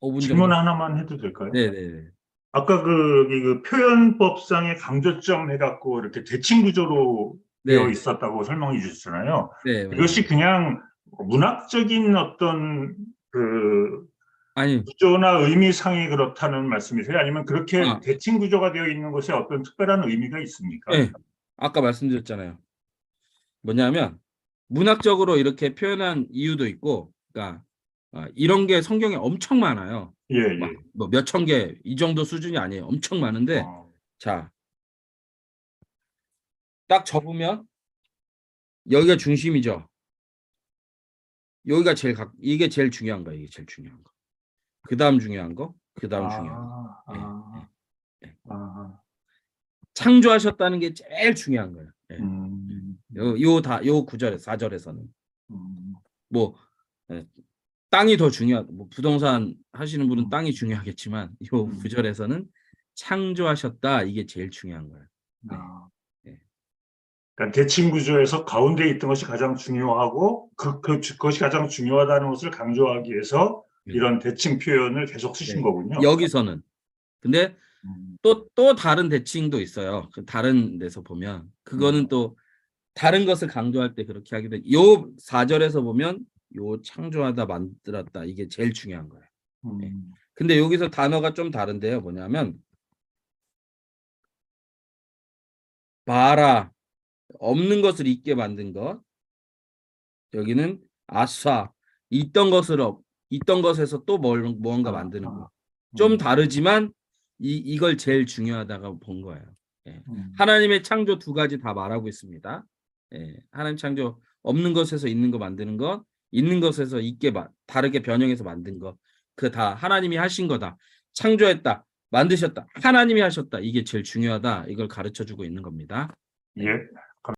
[SPEAKER 1] 5분
[SPEAKER 3] 질문
[SPEAKER 1] 정도.
[SPEAKER 3] 하나만 해도 될까요?
[SPEAKER 1] 네네.
[SPEAKER 3] 아까 그 표현법상의 강조점 해갖고 이렇게 대칭 구조로 되어
[SPEAKER 1] 네.
[SPEAKER 3] 있었다고 설명해 주셨잖아요.
[SPEAKER 1] 네.
[SPEAKER 3] 이것이 그냥 문학적인 어떤 그
[SPEAKER 1] 아니,
[SPEAKER 3] 구조나 의미상이 그렇다는 말씀이세요? 아니면 그렇게
[SPEAKER 1] 아.
[SPEAKER 3] 대칭 구조가 되어 있는 것에 어떤 특별한 의미가 있습니까?
[SPEAKER 1] 네. 아까 말씀드렸잖아요. 뭐냐면 문학적으로 이렇게 표현한 이유도 있고, 그러니까 이런 게 성경에 엄청 많아요.
[SPEAKER 3] 예, 예.
[SPEAKER 1] 뭐 몇천 개 이 정도 수준이 아니에요. 엄청 많은데 자, 딱 접으면 여기가 중심이죠. 여기가 이게 제일 중요한 거예요. 이게 제일 중요한 거. 그다음 중요한 거, 그다음 중요한 거. 창조하셨다는 게 제일 중요한 거예요. 요 구절에 4절에서는 뭐 땅이 더 뭐 부동산 하시는 분은 땅이 중요하겠지만 요 구절에서는 창조하셨다, 이게 제일 중요한 거예요.
[SPEAKER 3] 그러니까 대칭 구조에서 가운데 있던 것이 가장 중요하고 그것이 가장 중요하다는 것을 강조하기 위해서 이런 대칭 표현을 계속 쓰신 거군요.
[SPEAKER 1] 여기서는. 근데 또 다른 대칭도 있어요. 그 다른 데서 보면 그거는 또 다른 것을 강조할 때 그렇게 하게 돼. 요 4절에서 보면 요 창조하다 만들었다 이게 제일 중요한 거예요. 네. 근데 여기서 단어가 좀 다른데요. 뭐냐면 바라 없는 것을 있게 만든 것. 여기는 아싸 있던 것에서 또 무언가 만드는 거. 좀 다르지만 이걸 제일 중요하다고 본 거예요. 예. 하나님의 창조 두 가지 다 말하고 있습니다. 예. 하나님 창조 없는 것에서 있는 거 만드는 것, 있는 것에서 있게 다르게 변형해서 만든 것. 그 다 하나님이 하신 거다. 창조했다. 만드셨다. 하나님이 하셨다. 이게 제일 중요하다. 이걸 가르쳐 주고 있는 겁니다.
[SPEAKER 3] 예.